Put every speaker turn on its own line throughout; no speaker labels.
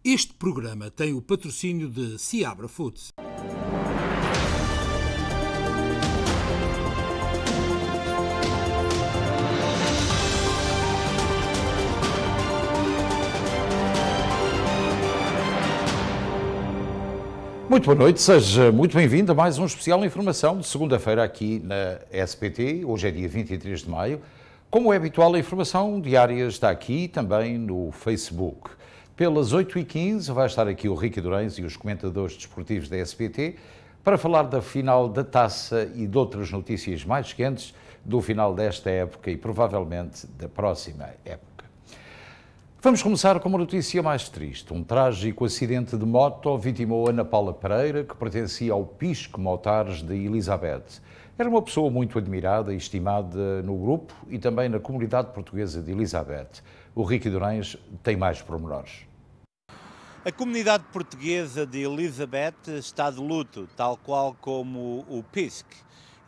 Este programa tem o patrocínio de Seabra Foods.
Muito boa noite, seja muito bem-vindo a mais um especial Informação de segunda-feira aqui na SPT. Hoje é dia 23 de maio. Como é habitual, a informação diária está aqui também no Facebook. Pelas 8h15 vai estar aqui o Ricky Durães e os comentadores desportivos da SPT para falar da final da Taça e de outras notícias mais quentes do final desta época e provavelmente da próxima época. Vamos começar com uma notícia mais triste. Um trágico acidente de moto vitimou Ana Paula Pereira, que pertencia ao Pisco Motares de Elizabeth. Era uma pessoa muito admirada e estimada no grupo e também na comunidade portuguesa de Elizabeth. O Ricky Durães tem mais pormenores.
A comunidade portuguesa de Elizabeth está de luto, tal qual como o PISC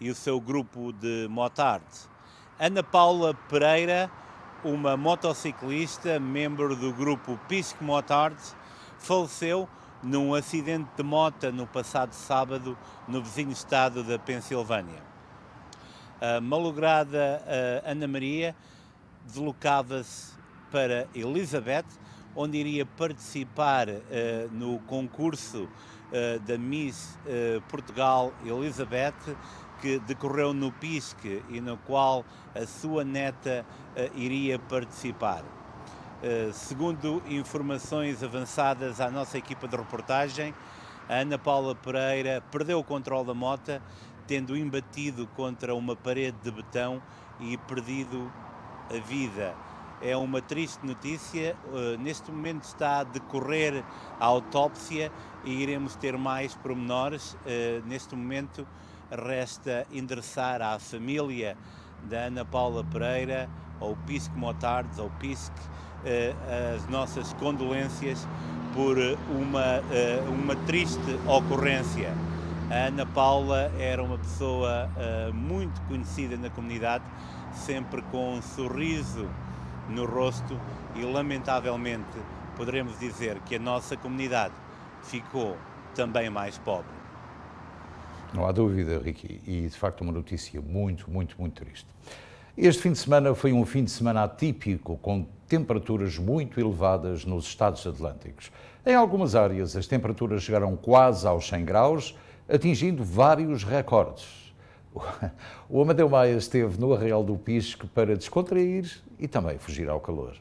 e o seu grupo de motard. Ana Paula Pereira, uma motociclista, membro do grupo PISC Motard, faleceu num acidente de moto no passado sábado no vizinho estado da Pensilvânia. A malograda Ana Maria deslocava-se para Elizabeth, onde iria participar no concurso da Miss Portugal Elizabeth, que decorreu no PISC e no qual a sua neta iria participar. Segundo informações avançadas à nossa equipa de reportagem, a Ana Paula Pereira perdeu o controle da moto, tendo embatido contra uma parede de betão e perdido a vida. É uma triste notícia, neste momento está a decorrer a autópsia e iremos ter mais pormenores. Neste momento resta endereçar à família da Ana Paula Pereira, ao PISC Motards, ao PISC, as nossas condolências por uma triste ocorrência. A Ana Paula era uma pessoa muito conhecida na comunidade, sempre com um sorriso no rosto e, lamentavelmente, poderemos dizer que a nossa comunidade ficou também mais pobre.
Não há dúvida, Ricky, e de facto uma notícia muito triste. Este fim de semana foi um fim de semana atípico, com temperaturas muito elevadas nos Estados Atlânticos. Em algumas áreas, as temperaturas chegaram quase aos 100 graus, atingindo vários recordes. O Amadeu Maia esteve no Arraial do Pisco para descontrair e também fugir ao calor.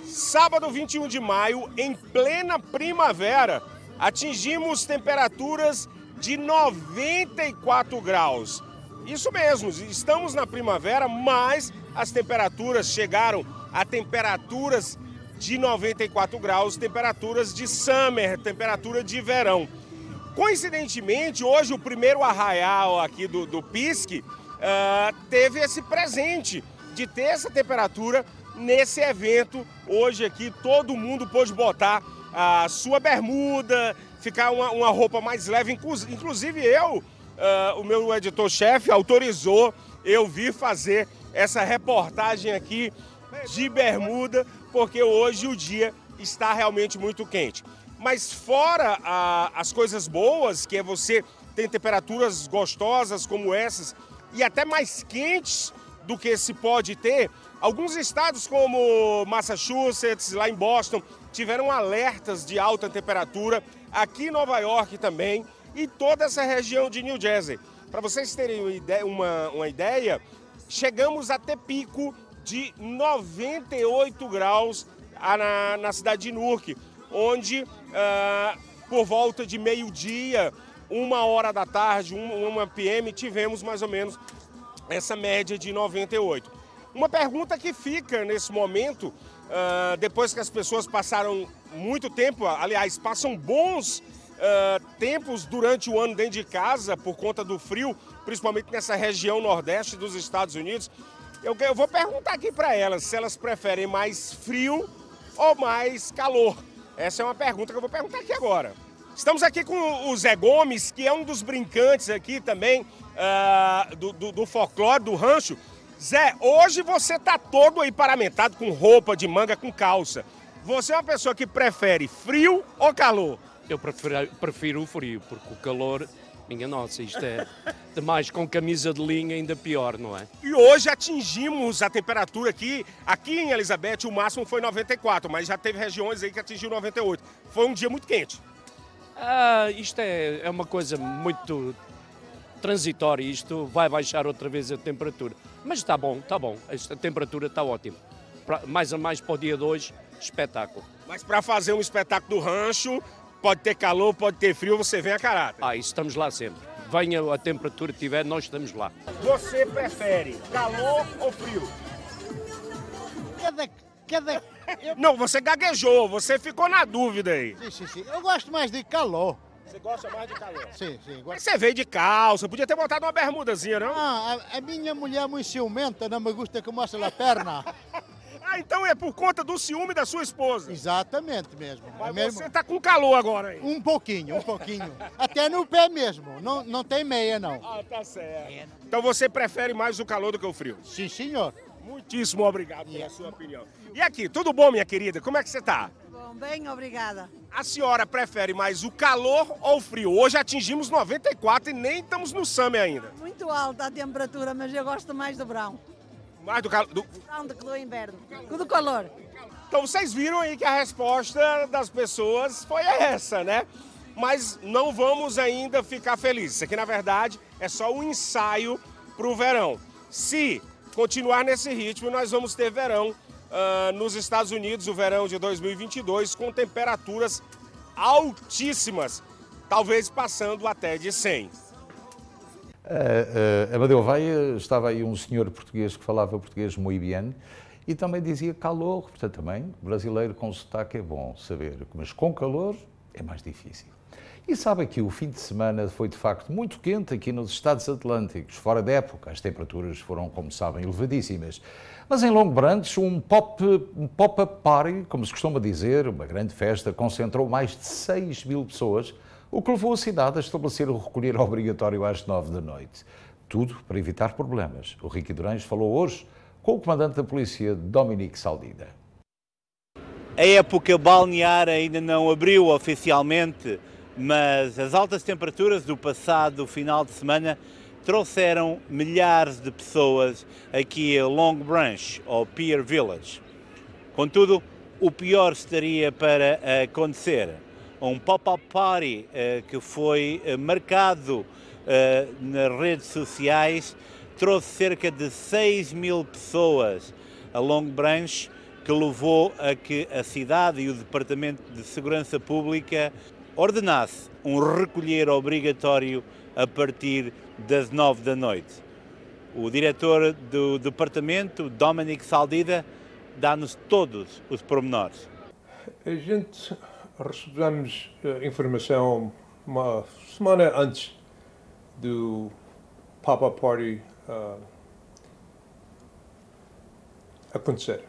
Sábado 21 de maio, em plena primavera, atingimos temperaturas de 94 graus. Isso mesmo, estamos na primavera, mas as temperaturas chegaram a temperaturas de 94 graus, temperaturas de summer, temperatura de verão. Coincidentemente, hoje o primeiro arraial aqui do PISC teve esse presente de ter essa temperatura nesse evento. Hoje aqui todo mundo pôde botar a sua bermuda, ficar uma roupa mais leve. Inclusive o meu editor-chefe autorizou eu vir fazer essa reportagem aqui de bermuda, porque hoje o dia está realmente muito quente. Mas fora as coisas boas, que é você ter temperaturas gostosas como essas e até mais quentes do que se pode ter, alguns estados como Massachusetts, lá em Boston, tiveram alertas de alta temperatura, aqui em Nova York também, e toda essa região de New Jersey. Para vocês terem uma ideia, chegamos a ter pico de 98 graus na cidade de Newark, onde por volta de meio-dia, 1h da tarde, 1 p.m., tivemos mais ou menos essa média de 98. Uma pergunta que fica nesse momento, depois que as pessoas passaram muito tempo, aliás, passam bons tempos durante o ano dentro de casa por conta do frio, principalmente nessa região nordeste dos Estados Unidos, eu vou perguntar aqui para elas se elas preferem mais frio ou mais calor. Essa é uma pergunta que eu vou perguntar aqui agora. Estamos aqui com o Zé Gomes, que é um dos brincantes aqui também do folclore, do rancho. Zé, hoje você está todo aí paramentado com roupa de manga, com calça. Você é uma pessoa que prefere frio ou calor?
Eu prefiro o frio, porque o calor, minha nossa, isto é demais, com camisa de linha ainda pior, não é?
E hoje atingimos a temperatura aqui em Elizabeth, o máximo foi 94, mas já teve regiões aí que atingiu 98. Foi um dia muito quente.
Isto é uma coisa muito transitória, isto vai baixar outra vez a temperatura. Mas está bom, a temperatura está ótima. Mais a mais para o dia de hoje, espetáculo.
Mas para fazer um espetáculo do rancho, pode ter calor, pode ter frio, você vem a caráter.
Isso estamos lá sempre. Venha a temperatura que tiver, nós estamos lá.
Você prefere calor ou frio? Não, você gaguejou, você ficou na dúvida aí.
Sim. Eu gosto mais de calor.
Você gosta mais de calor?
Sim.
Mas você veio de calça, podia ter botado uma bermudazinha, não?
A minha mulher é muito ciumenta, não me gusta que mostre a perna.
Então é por conta do ciúme da sua esposa.
Exatamente mesmo.
Mas você tá com calor agora aí.
Um pouquinho. Até no pé mesmo, não tem meia não.
Tá certo. Então você prefere mais o calor do que o frio?
Sim, senhor.
Muitíssimo obrigado pela sua opinião. E aqui, tudo bom, minha querida? Como é que você tá?
Bom, bem, obrigada.
A senhora prefere mais o calor ou o frio? Hoje atingimos 94 e nem estamos no summer ainda.
Muito alta a temperatura, mas eu gosto mais do verão.
Mais do calor?
Verão do que do inverno. Do calor.
Então vocês viram aí que a resposta das pessoas foi essa, né? Mas não vamos ainda ficar felizes. Isso aqui, na verdade, é só um ensaio para o verão. Se continuar nesse ritmo, nós vamos ter verão nos Estados Unidos, o verão de 2022, com temperaturas altíssimas, talvez passando até de 100.
Amadeu Veia, estava aí um senhor português que falava português muito bem e também dizia calor, portanto também brasileiro com sotaque é bom saber, mas com calor é mais difícil. E sabe que o fim de semana foi de facto muito quente aqui nos Estados Atlânticos, fora da época, as temperaturas foram, como sabem, elevadíssimas. Mas em Long Branch, um pop-up party, como se costuma dizer, uma grande festa, concentrou mais de 6 mil pessoas, o que levou a cidade a estabelecer o recolher obrigatório às 9 da noite. Tudo para evitar problemas. O Ricky Durães falou hoje com o comandante da polícia, Dominique Saldida.
A época balnear ainda não abriu oficialmente, mas as altas temperaturas do passado final de semana trouxeram milhares de pessoas aqui a Long Branch, ou Pier Village. Contudo, o pior estaria para acontecer. Um pop-up party que foi marcado nas redes sociais trouxe cerca de 6 mil pessoas a Long Branch, que levou a que a cidade e o Departamento de Segurança Pública ordenasse um recolher obrigatório a partir das 9 da noite. O diretor do departamento, Dominique Saldida, dá-nos todos os pormenores.
A gente recebemos informação uma semana antes do pop-up party acontecer.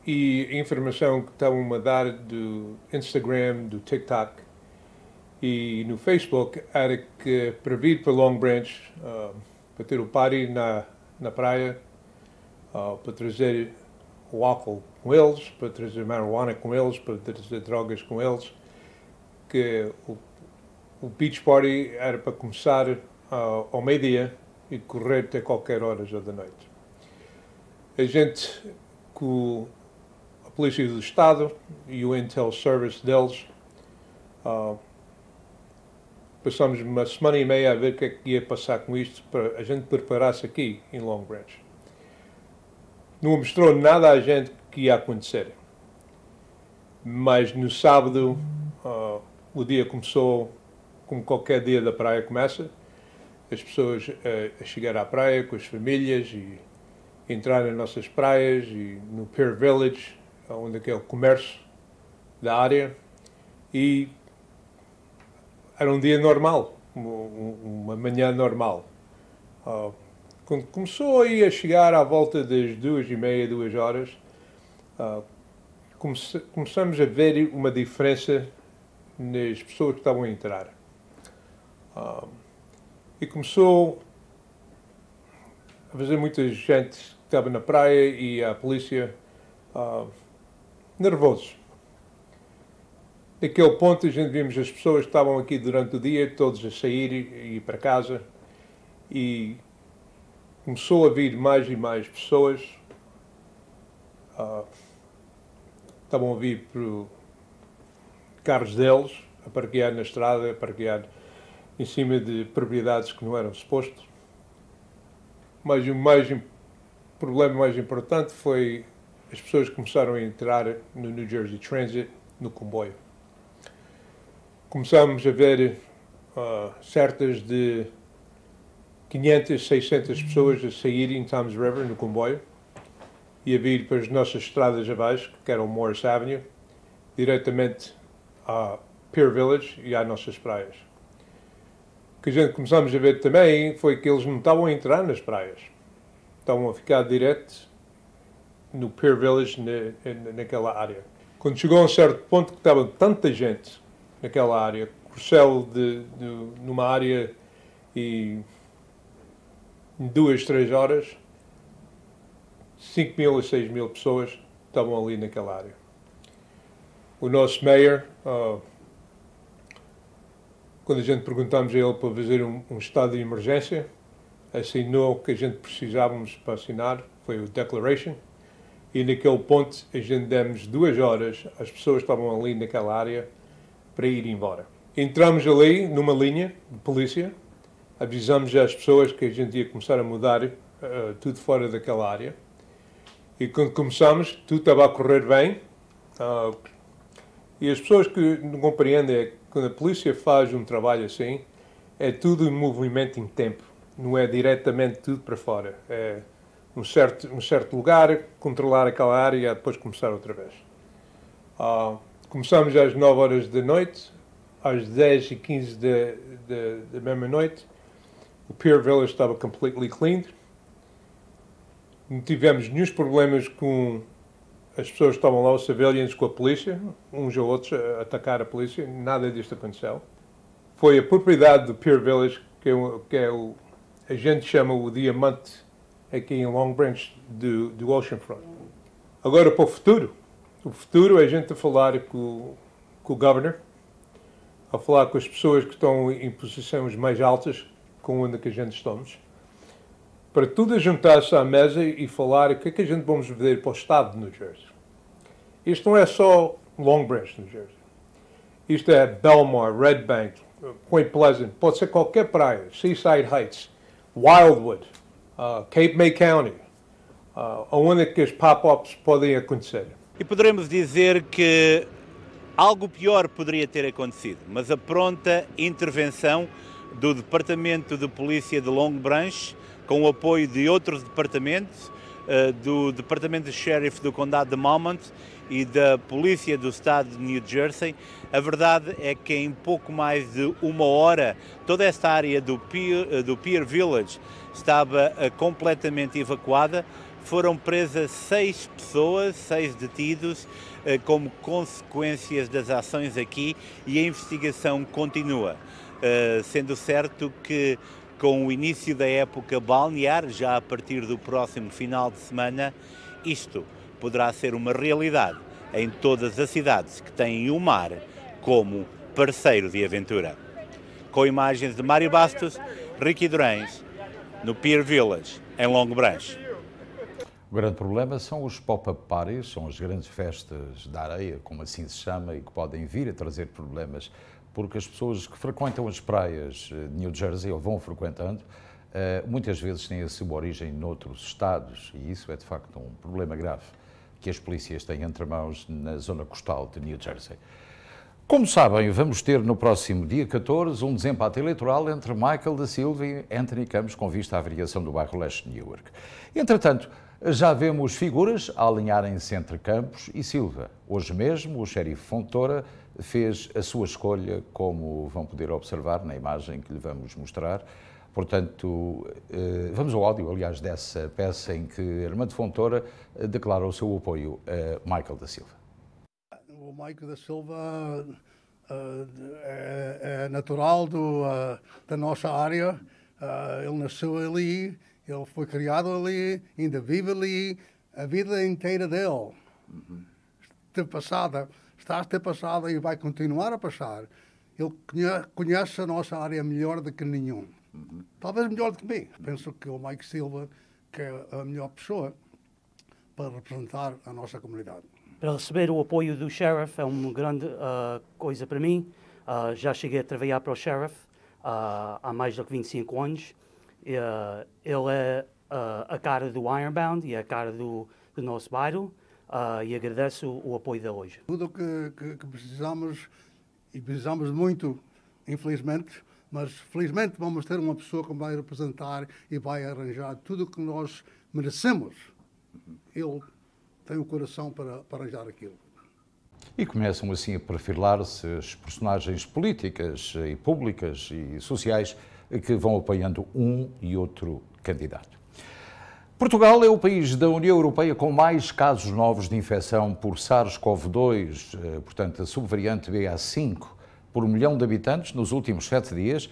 E a informação que estavam a dar do Instagram, do TikTok e no Facebook era que para vir para Long Branch, para ter o party na praia, para trazer o álcool com eles, para trazer marijuana com eles, para trazer drogas com eles, que o beach party era para começar ao meio-dia e correr até qualquer hora da noite. A gente, com a Polícia do Estado e o Intel Service deles, passamos uma semana e meia a ver o que é que ia passar com isto para a gente preparar-se aqui em Long Branch. Não mostrou nada a gente que ia acontecer. Mas no sábado, o dia começou como qualquer dia da praia começa. As pessoas a chegar à praia com as famílias e entrar nas nossas praias e no Pier Village, onde é o comércio da área. E era um dia normal, uma manhã normal. Quando começou aí a chegar à volta das 2h30, 2 horas, começamos a ver uma diferença nas pessoas que estavam a entrar. E começou a fazer muita gente que estava na praia e a polícia nervosos. Naquele ponto a gente vimos as pessoas que estavam aqui durante o dia, todos a sair e ir para casa, e começou a vir mais e mais pessoas. Estavam a vir por carros deles, a parquear na estrada, a parquear em cima de propriedades que não eram supostos. Mas o problema mais importante foi as pessoas que começaram a entrar no New Jersey Transit, no comboio. Começámos a ver certas de 500, 600 pessoas a sair em Toms River, no comboio, e a vir para as nossas estradas abaixo, que eram Morris Avenue, diretamente a Pier Village e às nossas praias. O que a gente começámos a ver também foi que eles não estavam a entrar nas praias. Estavam a ficar direto no Pier Village, naquela área. Quando chegou a um certo ponto que estava tanta gente naquela área, Crucel numa área e em 2, 3 horas, 5.000 a 6.000 pessoas estavam ali naquela área. O nosso mayor, quando a gente perguntámos a ele para fazer um estado de emergência, assinou o que a gente precisávamos para assinar, foi o Declaration, e naquele ponto a gente demos 2 horas, as pessoas estavam ali naquela área para ir embora. Entramos ali numa linha de polícia, avisamos às pessoas que a gente ia começar a mudar tudo fora daquela área, e quando começamos, tudo estava a correr bem, e as pessoas que não compreendem é que quando a polícia faz um trabalho assim, é tudo em movimento em tempo, não é diretamente tudo para fora. É um certo lugar, controlar aquela área e depois começar outra vez. Começamos às 9 horas da noite, às 10h15 da mesma noite, o Pier Village estava completely cleaned. Não tivemos nenhum problemas com as pessoas que estavam lá, os civilians, com a polícia, uns ou outros a atacar a polícia, nada disto aconteceu. Foi a propriedade do Pier Village, a gente chama o diamante aqui em Long Branch do Oceanfront. Agora para o futuro é a gente a falar com o Governor, a falar com as pessoas que estão em posições mais altas, com onde que a gente estamos, para tudo juntar-se à mesa e falar o que é que a gente vamos fazer para o estado de New Jersey. Isto não é só Long Branch, New Jersey. Isto é Belmar, Red Bank, Point Pleasant, pode ser qualquer praia, Seaside Heights, Wildwood, Cape May County, onde é que os pop-ups podem acontecer.
E poderemos dizer que algo pior poderia ter acontecido, mas a pronta intervenção do Departamento de Polícia de Long Branch, com o apoio de outros departamentos, do Departamento de Sheriff do Condado de Monmouth e da Polícia do Estado de New Jersey. A verdade é que em pouco mais de 1 hora toda esta área do Pier Village estava completamente evacuada. Foram presas 6 pessoas, 6 detidos, como consequências das ações aqui, e a investigação continua, sendo certo que com o início da época balnear, já a partir do próximo final de semana, isto poderá ser uma realidade em todas as cidades que têm o mar como parceiro de aventura. Com imagens de Mário Bastos, Ricky Durães, no Pier Village, em Long Branch.
O grande problema são os pop-up parties, são as grandes festas da areia, como assim se chama, e que podem vir a trazer problemas, porque as pessoas que frequentam as praias de New Jersey, ou vão frequentando, muitas vezes têm a sua origem noutros estados, e isso é de facto um problema grave que as polícias têm entre mãos na zona costal de New Jersey. Como sabem, vamos ter no próximo dia 14 um desempate eleitoral entre Michael da Silva e Anthony Campos com vista à variação do bairro Leste de Newark. Entretanto, já vemos figuras a alinharem-se entre Campos e Silva. Hoje mesmo, o xerife Fontoura fez a sua escolha, como vão poder observar na imagem que lhe vamos mostrar. Portanto, vamos ao áudio, aliás, dessa peça em que Armando Fontoura declara o seu apoio a Michael da Silva.
O Michael da Silva é natural da nossa área. Ele nasceu ali, ele foi criado ali, ainda vive ali a vida inteira dele. ter passada, está a ter passada e vai continuar a passar. Ele conhece a nossa área melhor do que nenhum. Talvez melhor do que mim. Penso que o Mike Silva que é a melhor pessoa para representar a nossa comunidade.
Para receber o apoio do Sheriff é uma grande coisa para mim. Já cheguei a trabalhar para o Sheriff há mais do que 25 anos. Ele é a cara do Ironbound e a cara do nosso bairro e agradeço o apoio de hoje.
Tudo que precisamos, e precisamos muito, infelizmente, mas felizmente vamos ter uma pessoa que vai representar e vai arranjar tudo o que nós merecemos. Ele tem o coração para arranjar aquilo.
E começam assim a perfilar-se as personagens políticas e públicas e sociais que vão apoiando um e outro candidato. Portugal é o país da União Europeia com mais casos novos de infecção por SARS-CoV-2, portanto a subvariante BA5, por 1 milhão de habitantes nos últimos 7 dias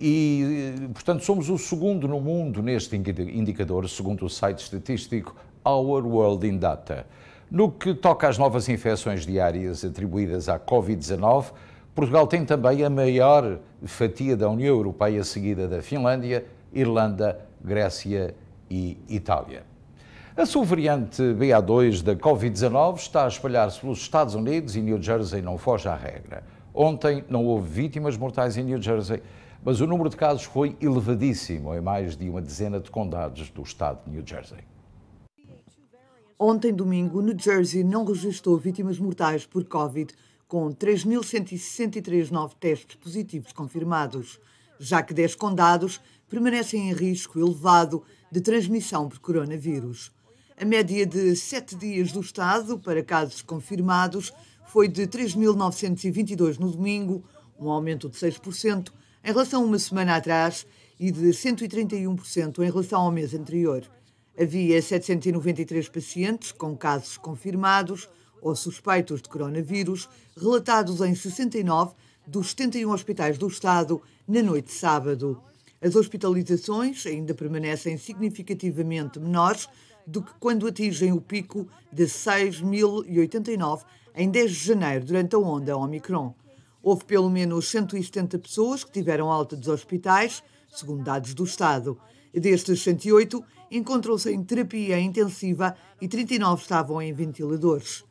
e, portanto, somos o segundo no mundo neste indicador, segundo o site estatístico Our World in Data. No que toca às novas infecções diárias atribuídas à Covid-19, Portugal tem também a maior fatia da União Europeia, seguida da Finlândia, Irlanda, Grécia e Itália. A subvariante BA2 da Covid-19 está a espalhar-se pelos Estados Unidos e New Jersey não foge à regra. Ontem não houve vítimas mortais em New Jersey, mas o número de casos foi elevadíssimo em mais de uma dezena de condados do estado de New Jersey.
Ontem, domingo, New Jersey não registrou vítimas mortais por Covid, com 3.163 novos testes positivos confirmados, já que 10 condados permanecem em risco elevado de transmissão por coronavírus. A média de 7 dias do estado para casos confirmados foi de 3.922 no domingo, um aumento de 6% em relação a uma semana atrás e de 131% em relação ao mês anterior. Havia 793 pacientes com casos confirmados ou suspeitos de coronavírus, relatados em 69 dos 71 hospitais do estado na noite de sábado. As hospitalizações ainda permanecem significativamente menores do que quando atingem o pico de 6.089 em 10 de janeiro, durante a onda Omicron. Houve pelo menos 170 pessoas que tiveram alta dos hospitais, segundo dados do Estado. Destes 108, encontram-se em terapia intensiva e 39 estavam em ventiladores.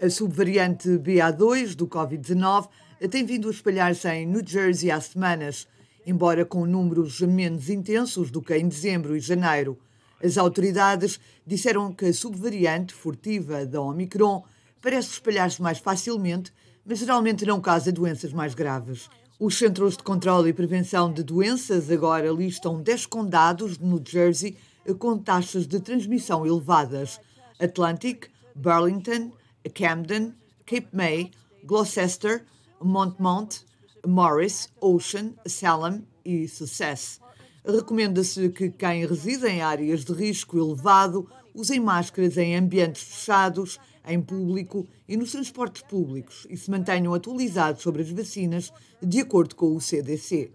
A subvariante BA2 do Covid-19 tem vindo a espalhar-se em New Jersey há semanas, embora com números menos intensos do que em dezembro e janeiro. As autoridades disseram que a subvariante furtiva da Omicron parece espalhar-se mais facilmente, mas geralmente não causa doenças mais graves. Os Centros de Controlo e Prevenção de Doenças agora listam 10 condados de New Jersey com taxas de transmissão elevadas: Atlantic, Burlington, Camden, Cape May, Gloucester, Monmouth, Morris, Ocean, Salem e Sussex. Recomenda-se que quem reside em áreas de risco elevado usem máscaras em ambientes fechados, em público e nos transportes públicos e se mantenham atualizados sobre as vacinas, de acordo com o CDC.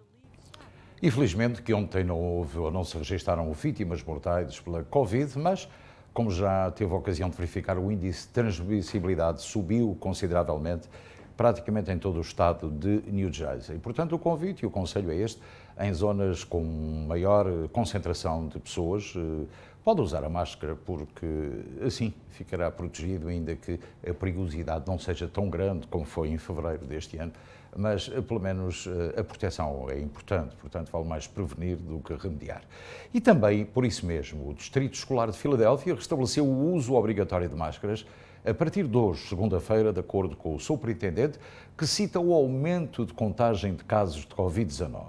Infelizmente que ontem não houve ou não se registaram vítimas mortais pela Covid, mas, como já teve a ocasião de verificar, o índice de transmissibilidade subiu consideravelmente, praticamente em todo o estado de New Jersey. Portanto, o convite e o conselho é este: em zonas com maior concentração de pessoas, pode usar a máscara, porque assim ficará protegido, ainda que a perigosidade não seja tão grande como foi em fevereiro deste ano, mas pelo menos a proteção é importante, portanto vale mais prevenir do que remediar. E também, por isso mesmo, o Distrito Escolar de Filadélfia restabeleceu o uso obrigatório de máscaras a partir de hoje, segunda-feira, de acordo com o superintendente, que cita o aumento de contagem de casos de Covid-19.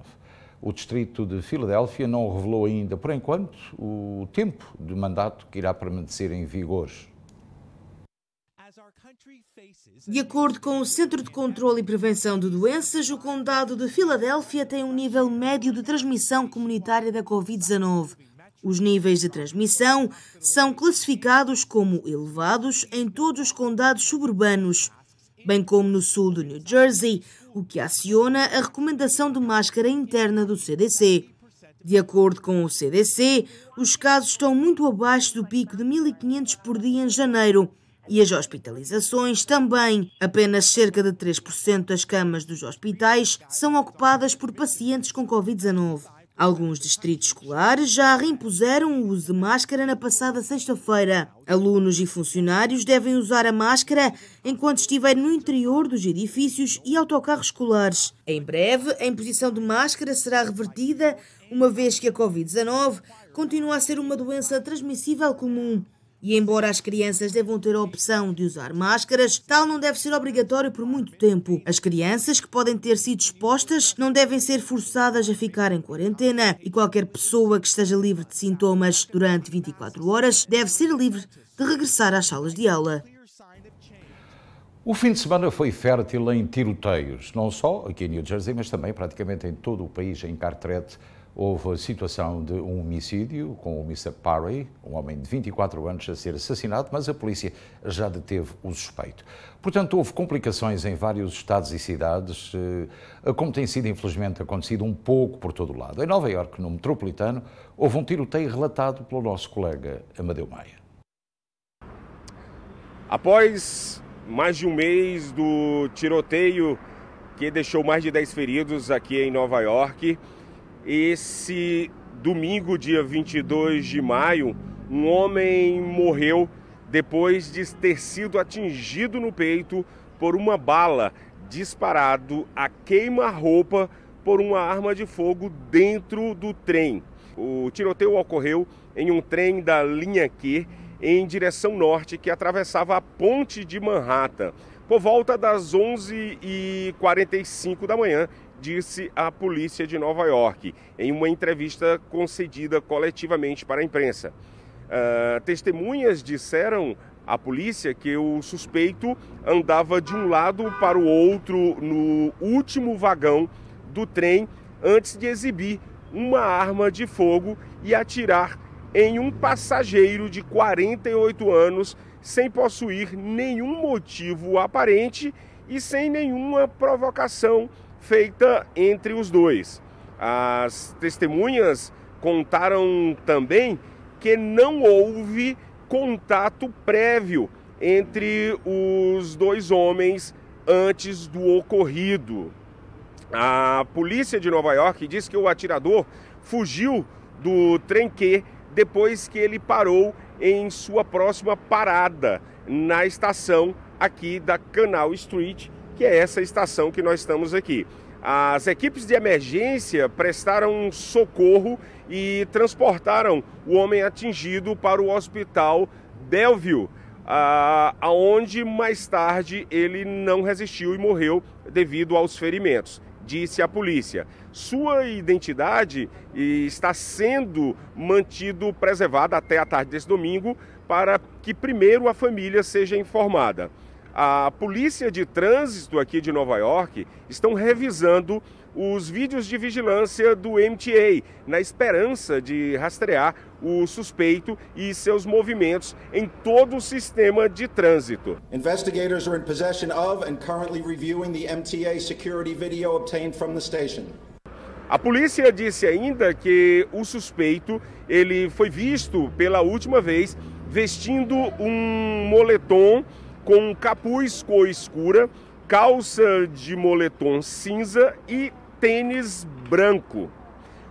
O Distrito de Filadélfia não revelou ainda, por enquanto, o tempo de mandato que irá permanecer em vigor.
De acordo com o Centro de Controlo e Prevenção de Doenças, o Condado de Filadélfia tem um nível médio de transmissão comunitária da Covid-19. Os níveis de transmissão são classificados como elevados em todos os condados suburbanos, bem como no sul de New Jersey, o que aciona a recomendação de máscara interna do CDC. De acordo com o CDC, os casos estão muito abaixo do pico de 1.500 por dia em janeiro, E as hospitalizações também. Apenas cerca de 3% das camas dos hospitais são ocupadas por pacientes com Covid-19. Alguns distritos escolares já reimpuseram o uso de máscara na passada sexta-feira. Alunos e funcionários devem usar a máscara enquanto estiverem no interior dos edifícios e autocarros escolares. Em breve, a imposição de máscara será revertida, uma vez que a Covid-19 continua a ser uma doença transmissível comum. E embora as crianças devam ter a opção de usar máscaras, tal não deve ser obrigatório por muito tempo. As crianças que podem ter sido expostas não devem ser forçadas a ficar em quarentena e qualquer pessoa que esteja livre de sintomas durante 24 horas deve ser livre de regressar às salas de aula.
O fim de semana foi fértil em tiroteios, não só aqui em New Jersey, mas também praticamente em todo o país. Em Carteret houve a situação de um homicídio com o Mr. Parry, um homem de 24 anos a ser assassinado, mas a polícia já deteve o suspeito. Portanto, houve complicações em vários estados e cidades, como tem sido infelizmente acontecido um pouco por todo o lado. Em Nova Iorque, no metropolitano, houve um tiroteio relatado pelo nosso colega Amadeu Maia.
Após mais de um mês do tiroteio que deixou mais de 10 feridos aqui em Nova Iorque, esse domingo, dia 22 de maio, um homem morreu depois de ter sido atingido no peito por uma bala disparado a queima-roupa por uma arma de fogo dentro do trem. O tiroteio ocorreu em um trem da linha Q em direção norte que atravessava a ponte de Manhattan por volta das 11h45 da manhã, disse a polícia de Nova Iorque, em uma entrevista concedida coletivamente para a imprensa. Testemunhas disseram à polícia que o suspeito andava de um lado para o outro no último vagão do trem antes de exibir uma arma de fogo e atirar em um passageiro de 48 anos sem possuir nenhum motivo aparente e sem nenhuma provocação feita entre os dois. As testemunhas contaram também que não houve contato prévio entre os dois homens antes do ocorrido. A polícia de Nova Iorque diz que o atirador fugiu do trem Q depois que ele parou em sua próxima parada na estação aqui da Canal Street, que é essa estação que nós estamos aqui. As equipes de emergência prestaram socorro e transportaram o homem atingido para o hospital Bellevue, aonde mais tarde ele não resistiu e morreu devido aos ferimentos, disse a polícia. Sua identidade está sendo preservada até a tarde desse domingo para que primeiro a família seja informada. A polícia de trânsito aqui de Nova Iorque estão revisando os vídeos de vigilância do MTA, na esperança de rastrear o suspeito e seus movimentos em todo o sistema de trânsito.
Investigators are in possession of and currently reviewing the MTA security video obtained from the station.
A polícia disse ainda que o suspeito ele foi visto pela última vez vestindo um moletom com capuz cor escura, calça de moletom cinza e tênis branco.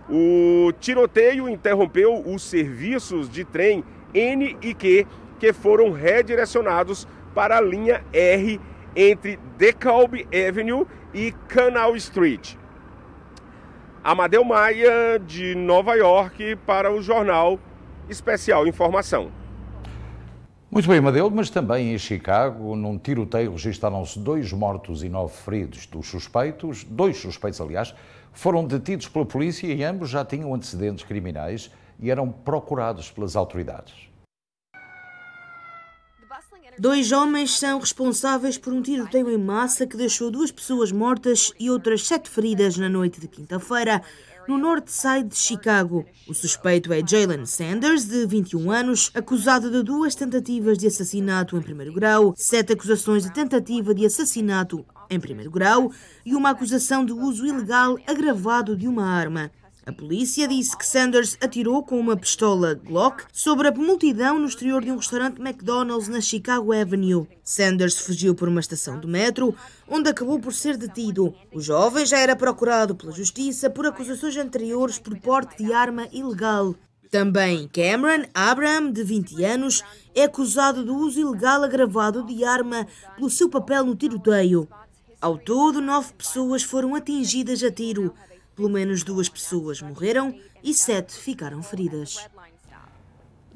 O tiroteio interrompeu os serviços de trem N e Q que foram redirecionados para a linha R entre DeKalb Avenue e Canal Street. Amadeu Maia, de Nova Iorque, para o Jornal Especial Informação.
Muito bem, Amadeu, mas também em Chicago, num tiroteio, registaram-se 2 mortos e 9 feridos. Dois suspeitos, aliás, foram detidos pela polícia e ambos já tinham antecedentes criminais e eram procurados pelas autoridades.
2 homens são responsáveis por um tiroteio em massa que deixou 2 pessoas mortas e outras 7 feridas na noite de quinta-feira, no North Side de Chicago. O suspeito é Jalen Sanders, de 21 anos, acusado de 2 tentativas de assassinato em primeiro grau, 7 acusações de tentativa de assassinato em primeiro grau e uma acusação de uso ilegal agravado de uma arma. A polícia disse que Sanders atirou com uma pistola Glock sobre a multidão no exterior de um restaurante McDonald's na Chicago Avenue. Sanders fugiu por uma estação do metro, onde acabou por ser detido. O jovem já era procurado pela justiça por acusações anteriores por porte de arma ilegal. Também Cameron Abraham, de 20 anos, é acusado do uso ilegal agravado de arma pelo seu papel no tiroteio. Ao todo, 9 pessoas foram atingidas a tiro. Pelo menos 2 pessoas morreram e 7 ficaram feridas.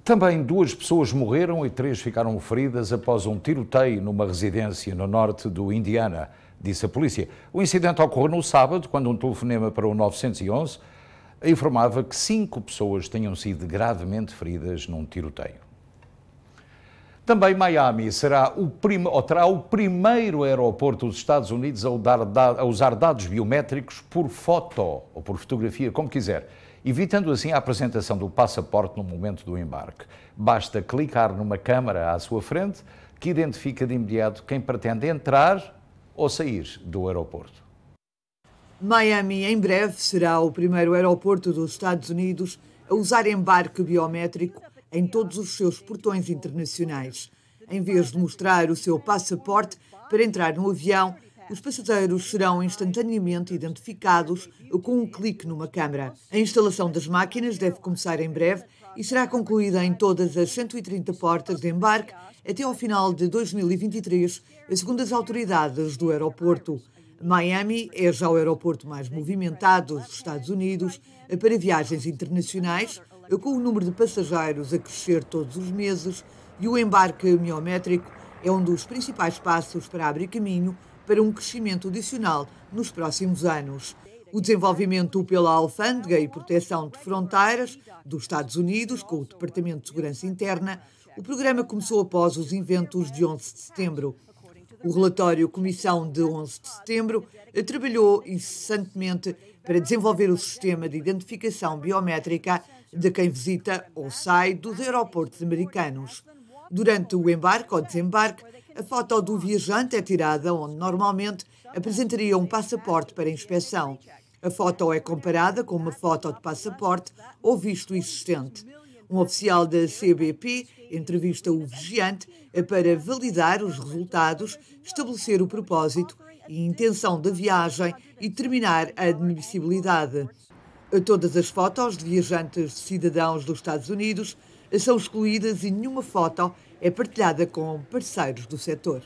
Também 2 pessoas morreram e 3 ficaram feridas após um tiroteio numa residência no norte do Indiana, disse a polícia. O incidente ocorreu no sábado, quando um telefonema para o 911 informava que 5 pessoas tinham sido gravemente feridas num tiroteio. Também Miami terá o primeiro aeroporto dos Estados Unidos a usar dados biométricos por foto ou por fotografia, como quiser, evitando assim a apresentação do passaporte no momento do embarque. Basta clicar numa câmara à sua frente que identifica de imediato quem pretende entrar ou sair do aeroporto.
Miami, em breve, será o primeiro aeroporto dos Estados Unidos a usar embarque biométrico em todos os seus portões internacionais. Em vez de mostrar o seu passaporte para entrar no avião, os passageiros serão instantaneamente identificados com um clique numa câmara. A instalação das máquinas deve começar em breve e será concluída em todas as 130 portas de embarque até ao final de 2023, segundo as autoridades do aeroporto. Miami é já o aeroporto mais movimentado dos Estados Unidos para viagens internacionais, com o número de passageiros a crescer todos os meses, e o embarque biométrico é um dos principais passos para abrir caminho para um crescimento adicional nos próximos anos. O desenvolvimento pela Alfândega e Proteção de Fronteiras dos Estados Unidos, com o Departamento de Segurança Interna, o programa começou após os eventos de 11 de setembro. O relatório Comissão de 11 de setembro trabalhou incessantemente para desenvolver o sistema de identificação biométrica de quem visita ou sai dos aeroportos americanos. Durante o embarque ou desembarque, a foto do viajante é tirada onde normalmente apresentaria um passaporte para inspeção. A foto é comparada com uma foto de passaporte ou visto existente. Um oficial da CBP entrevista o viajante para validar os resultados, estabelecer o propósito e intenção da viagem e determinar a admissibilidade. Todas as fotos de viajantes de cidadãos dos Estados Unidos são excluídas e nenhuma foto é partilhada com parceiros do setor.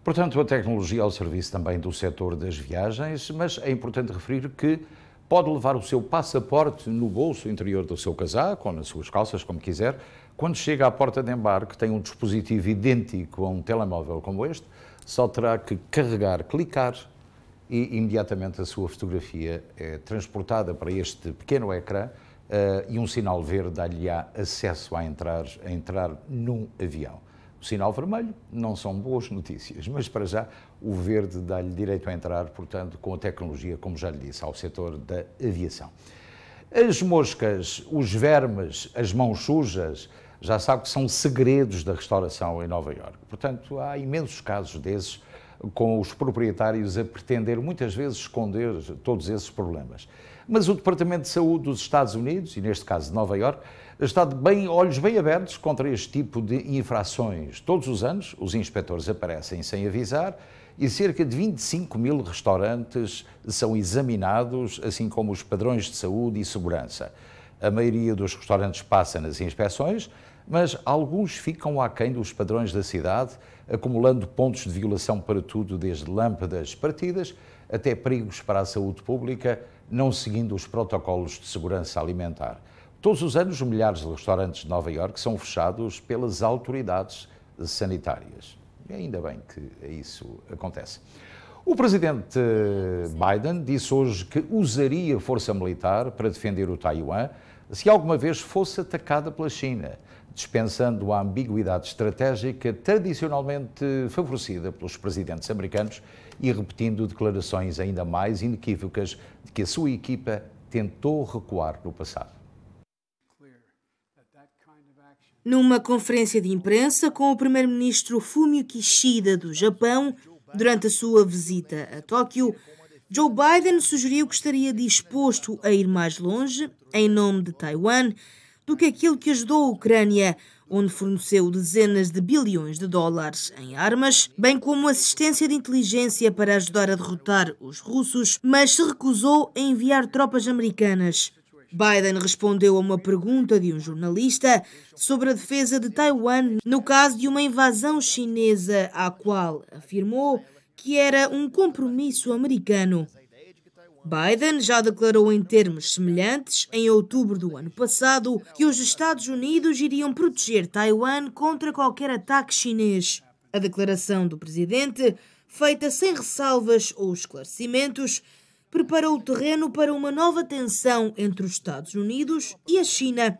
Portanto, a tecnologia ao serviço também do setor das viagens, mas é importante referir que pode levar o seu passaporte no bolso interior do seu casaco ou nas suas calças, como quiser. Quando chega à porta de embarque, tem um dispositivo idêntico a um telemóvel como este, só terá que carregar, clicar e imediatamente a sua fotografia é transportada para este pequeno ecrã e um sinal verde dá-lhe acesso a entrar num avião. O sinal vermelho não são boas notícias, mas para já o verde dá-lhe direito a entrar, portanto, com a tecnologia, como já lhe disse, ao setor da aviação. As moscas, os vermes, as mãos sujas, já sabe que são segredos da restauração em Nova Iorque. Portanto, há imensos casos desses, com os proprietários a pretender muitas vezes esconder todos esses problemas. Mas o Departamento de Saúde dos Estados Unidos, e neste caso de Nova Iorque, está de olhos bem abertos contra este tipo de infrações. Todos os anos, os inspectores aparecem sem avisar e cerca de 25 mil restaurantes são examinados, assim como os padrões de saúde e segurança. A maioria dos restaurantes passa nas inspeções, mas alguns ficam aquém dos padrões da cidade, acumulando pontos de violação para tudo, desde lâmpadas partidas até perigos para a saúde pública, não seguindo os protocolos de segurança alimentar. Todos os anos, milhares de restaurantes de Nova Iorque são fechados pelas autoridades sanitárias. E ainda bem que isso acontece. O presidente Biden disse hoje que usaria força militar para defender o Taiwan se alguma vez fosse atacada pela China, dispensando a ambiguidade estratégica tradicionalmente favorecida pelos presidentes americanos e repetindo declarações ainda mais inequívocas de que a sua equipa tentou recuar no passado.
Numa conferência de imprensa com o primeiro-ministro Fumio Kishida do Japão, durante a sua visita a Tóquio, Joe Biden sugeriu que estaria disposto a ir mais longe, em nome de Taiwan, do que aquilo que ajudou a Ucrânia, onde forneceu dezenas de bilhões de dólares em armas, bem como assistência de inteligência para ajudar a derrotar os russos, mas se recusou a enviar tropas americanas. Biden respondeu a uma pergunta de um jornalista sobre a defesa de Taiwan no caso de uma invasão chinesa, à qual afirmou que era um compromisso americano. Biden já declarou em termos semelhantes, em outubro do ano passado, que os Estados Unidos iriam proteger Taiwan contra qualquer ataque chinês. A declaração do presidente, feita sem ressalvas ou esclarecimentos, preparou o terreno para uma nova tensão entre os Estados Unidos e a China,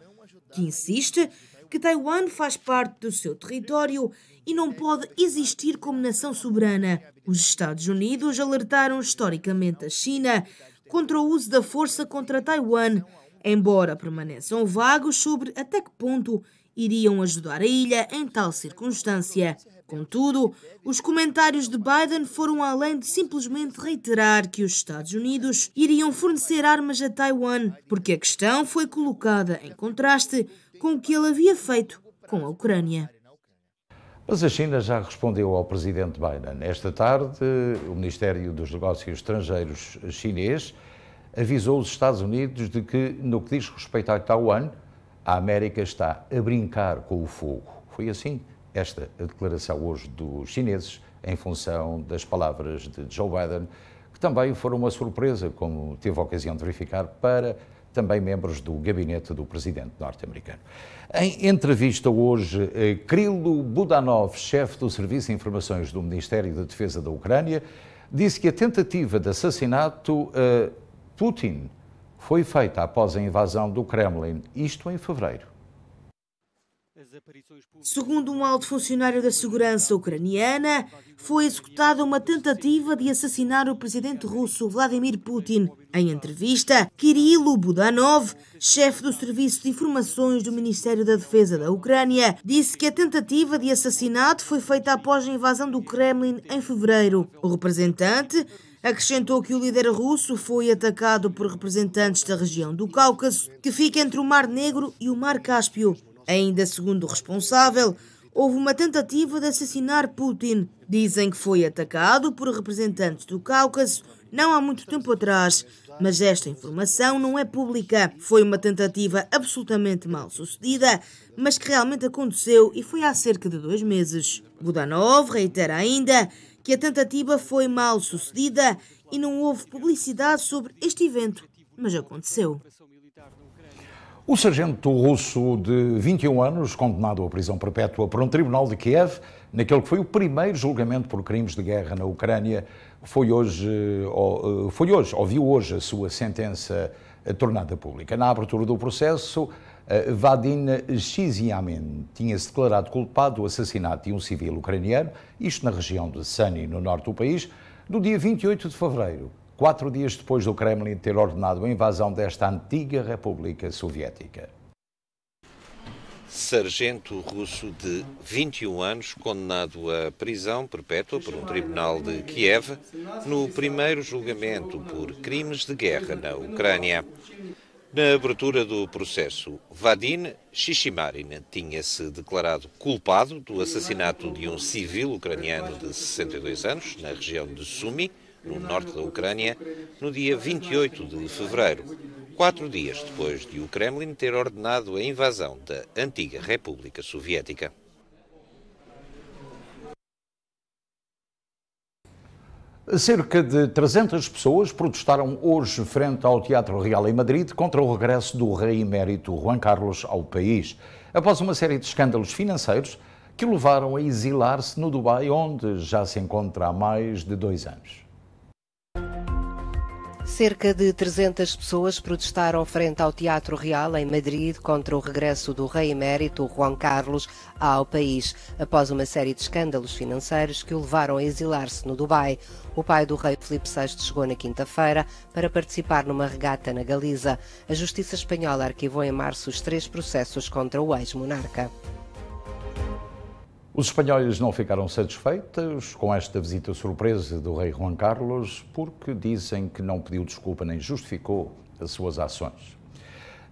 que insiste que Taiwan faz parte do seu território e não pode existir como nação soberana. Os Estados Unidos alertaram historicamente a China contra o uso da força contra Taiwan, embora permaneçam vagos sobre até que ponto iriam ajudar a ilha em tal circunstância. Contudo, os comentários de Biden foram além de simplesmente reiterar que os Estados Unidos iriam fornecer armas a Taiwan, porque a questão foi colocada em contraste com o que ele havia feito com a Ucrânia.
Mas a China já respondeu ao presidente Biden. Esta tarde, o Ministério dos Negócios Estrangeiros chinês avisou os Estados Unidos de que, no que diz respeito a Taiwan, a América está a brincar com o fogo. Foi assim esta a declaração hoje dos chineses, em função das palavras de Joe Biden, que também foram uma surpresa, como teve a ocasião de verificar, para também membros do gabinete do presidente norte-americano. Em entrevista hoje, Kirill Budanov, chefe do Serviço de Informações do Ministério da Defesa da Ucrânia, disse que a tentativa de assassinato a Putin foi feita após a invasão do Kremlin, isto em fevereiro.
Segundo um alto funcionário da segurança ucraniana, foi executada uma tentativa de assassinar o presidente russo Vladimir Putin. Em entrevista, Kirill Budanov, chefe do Serviço de Informações do Ministério da Defesa da Ucrânia, disse que a tentativa de assassinato foi feita após a invasão do Kremlin em fevereiro. O representante acrescentou que o líder russo foi atacado por representantes da região do Cáucaso, que fica entre o Mar Negro e o Mar Cáspio. Ainda segundo o responsável, houve uma tentativa de assassinar Putin. Dizem que foi atacado por representantes do Cáucaso não há muito tempo atrás, mas esta informação não é pública. Foi uma tentativa absolutamente mal sucedida, mas que realmente aconteceu e foi há cerca de 2 meses. Budanov reitera ainda que a tentativa foi mal sucedida e não houve publicidade sobre este evento, mas aconteceu.
O sargento russo de 21 anos, condenado à prisão perpétua por um tribunal de Kiev, naquele que foi o primeiro julgamento por crimes de guerra na Ucrânia, ouviu hoje a sua sentença tornada pública. Na abertura do processo, Vadim Shiziamin tinha-se declarado culpado do assassinato de um civil ucraniano, isto na região de Sumy, no norte do país, no dia 28 de fevereiro. 4 dias depois do Kremlin ter ordenado a invasão desta antiga República Soviética.
Sargento russo de 21 anos, condenado à prisão perpétua por um tribunal de Kiev, no primeiro julgamento por crimes de guerra na Ucrânia. Na abertura do processo, Vadim Shiziamin tinha-se declarado culpado do assassinato de um civil ucraniano de 62 anos, na região de Sumy, no norte da Ucrânia, no dia 28 de fevereiro, 4 dias depois de o Kremlin ter ordenado a invasão da antiga República Soviética.
Cerca de 300 pessoas protestaram hoje frente ao Teatro Real em Madrid contra o regresso do rei emérito Juan Carlos ao país, após uma série de escândalos financeiros que o levaram a exilar-se no Dubai, onde já se encontra há mais de 2 anos.
Cerca de 300 pessoas protestaram frente ao Teatro Real em Madrid contra o regresso do rei emérito Juan Carlos ao país, após uma série de escândalos financeiros que o levaram a exilar-se no Dubai. O pai do rei Filipe VI chegou na quinta-feira para participar numa regata na Galiza. A justiça espanhola arquivou em março os 3 processos contra o ex-monarca.
Os espanhóis não ficaram satisfeitos com esta visita surpresa do rei Juan Carlos porque dizem que não pediu desculpa nem justificou as suas ações.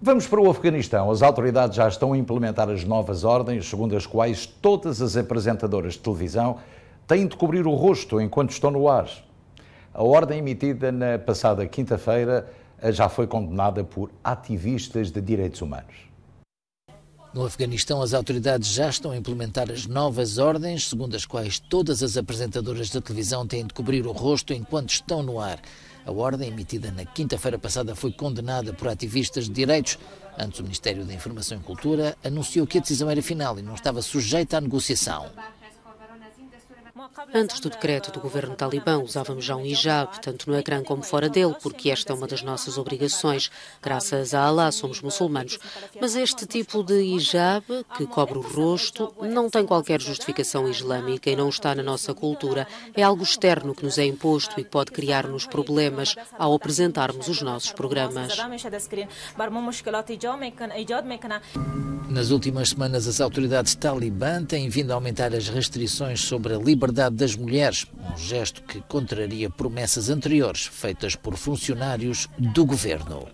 Vamos para o Afeganistão. As autoridades já estão a implementar as novas ordens, segundo as quais todas as apresentadoras de televisão têm de cobrir o rosto enquanto estão no ar. A ordem emitida na passada quinta-feira já foi condenada por ativistas de direitos humanos.
No Afeganistão, as autoridades já estão a implementar as novas ordens, segundo as quais todas as apresentadoras de televisão têm de cobrir o rosto enquanto estão no ar. A ordem, emitida na quinta-feira passada, foi condenada por ativistas de direitos. Antes, o Ministério da Informação e Cultura anunciou que a decisão era final e não estava sujeita à negociação.
Antes do decreto do governo talibã, usávamos já um hijab, tanto no ecrã como fora dele, porque esta é uma das nossas obrigações. Graças a Allah somos muçulmanos. Mas este tipo de hijab, que cobre o rosto, não tem qualquer justificação islâmica e não está na nossa cultura. É algo externo que nos é imposto e pode criar-nos problemas ao apresentarmos os nossos programas.
Nas últimas semanas, as autoridades talibã têm vindo a aumentar as restrições sobre a liberdade das mulheres, um gesto que contraria promessas anteriores feitas por funcionários do governo.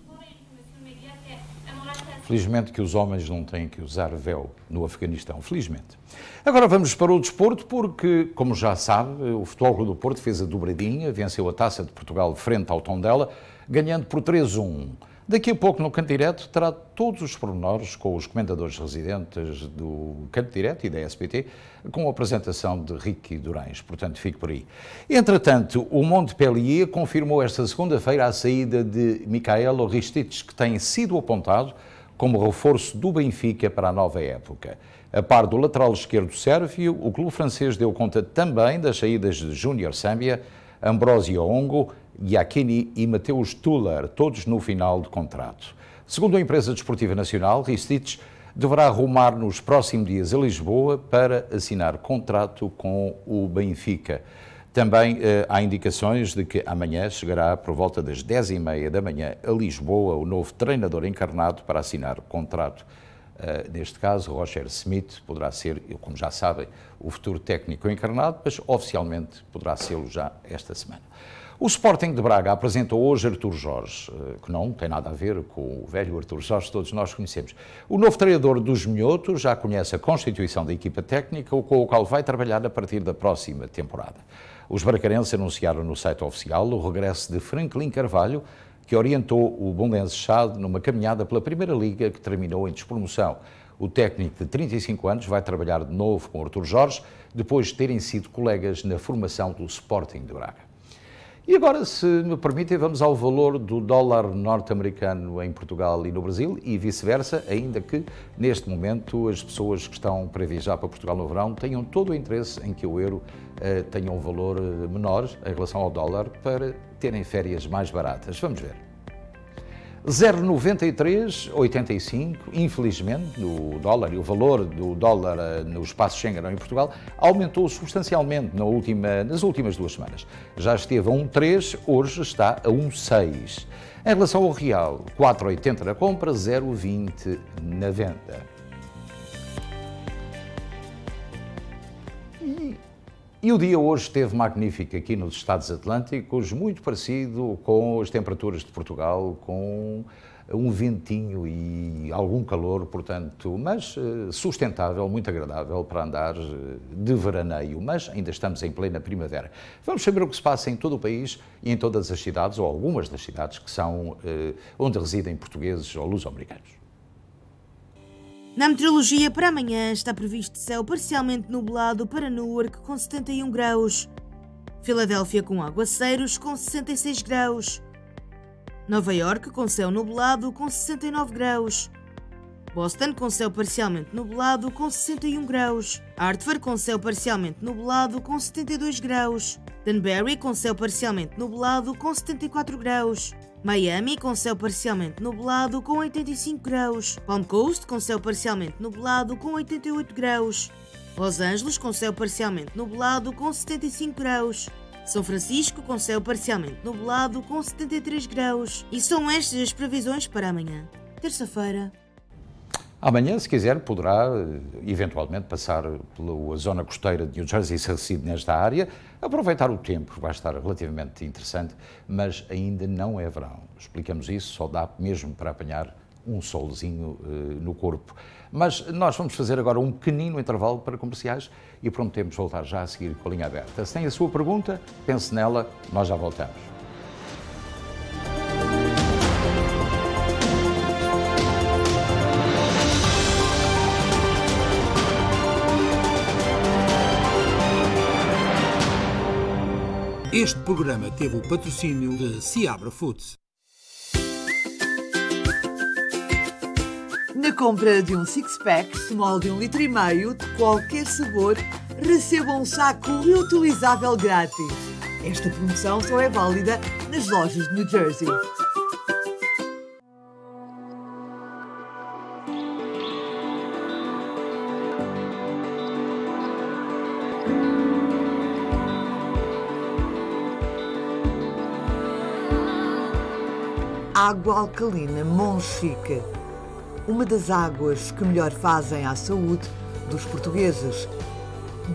Felizmente que os homens não têm que usar véu no Afeganistão, felizmente. Agora vamos para o desporto porque, como já sabe, o Futebol Clube do Porto fez a dobradinha, venceu a Taça de Portugal frente ao Tondela, ganhando por 3-1. Daqui a pouco, no Canto Direto, terá todos os pormenores com os comentadores residentes do Canto Direto e da SBT, com a apresentação de Ricky Durães, portanto, fique por aí. Entretanto, o Montpellier confirmou esta segunda-feira a saída de Michael Ristich, que tem sido apontado como reforço do Benfica para a nova época. A par do lateral esquerdo sérvio, o clube francês deu conta também das saídas de Júnior Sambia, Ambrosio Ongo, Iachini e Mateus Tuller, todos no final de contrato. Segundo a empresa desportiva nacional, Ristich deverá rumar nos próximos dias a Lisboa para assinar contrato com o Benfica. Também há indicações de que amanhã chegará por volta das 10h30 da manhã a Lisboa o novo treinador encarnado para assinar contrato. Neste caso, Roger Smith poderá ser, como já sabem, o futuro técnico encarnado, mas oficialmente poderá ser-lo já esta semana. O Sporting de Braga apresentou hoje Artur Jorge, que não tem nada a ver com o velho Artur Jorge que todos nós conhecemos. O novo treinador dos Minhotos já conhece a constituição da equipa técnica, com o qual vai trabalhar a partir da próxima temporada. Os bracarenses anunciaram no site oficial o regresso de Franklin Carvalho, que orientou o Belenenses Chade numa caminhada pela Primeira Liga que terminou em despromoção. O técnico de 35 anos vai trabalhar de novo com Artur Jorge, depois de terem sido colegas na formação do Sporting de Braga. E agora, se me permitem, vamos ao valor do dólar norte-americano em Portugal e no Brasil e vice-versa, ainda que, neste momento, as pessoas que estão para viajar para Portugal no verão tenham todo o interesse em que o euro tenha um valor menor em relação ao dólar para terem férias mais baratas. Vamos ver. 0,9385, infelizmente, no dólar, e o valor do dólar no espaço Schengen em Portugal aumentou substancialmente nas últimas 2 semanas. Já esteve a 1,3, hoje está a 1,6. Em relação ao real, 4,80 na compra, 0,20 na venda. E o dia hoje esteve magnífico aqui nos Estados Atlânticos, muito parecido com as temperaturas de Portugal, com um ventinho e algum calor, portanto, mas sustentável, muito agradável para andar de veraneio, mas ainda estamos em plena primavera. Vamos saber o que se passa em todo o país e em todas as cidades, ou algumas das cidades que são onde residem portugueses ou luso-americanos.
Na meteorologia, para amanhã está previsto céu parcialmente nublado para Newark com 71 graus, Filadélfia com aguaceiros com 66 graus, Nova York com céu nublado com 69 graus, Boston com céu parcialmente nublado com 61 graus, Hartford com céu parcialmente nublado com 72 graus, Danbury com céu parcialmente nublado com 74 graus, Miami com céu parcialmente nublado com 85 graus, Palm Coast com céu parcialmente nublado com 88 graus, Los Angeles com céu parcialmente nublado com 75 graus, São Francisco com céu parcialmente nublado com 73 graus. E são estas as previsões para amanhã, terça-feira.
Amanhã, se quiser, poderá eventualmente passar pela zona costeira de New Jersey, se reside nesta área, aproveitar o tempo, vai estar relativamente interessante, mas ainda não é verão. Explicamos isso, só dá mesmo para apanhar um solzinho no corpo. Mas nós vamos fazer agora um pequenino intervalo para comerciais e prometemos voltar já a seguir com a linha aberta. Se tem a sua pergunta, pense nela, nós já voltamos.
Este programa teve o patrocínio de Seabra Foods.
Na compra de um six-pack, small de 1,5 litro, de qualquer sabor, receba um saco reutilizável grátis. Esta promoção só é válida nas lojas de New Jersey. Água alcalina Monchique, uma das águas que melhor fazem à saúde dos portugueses.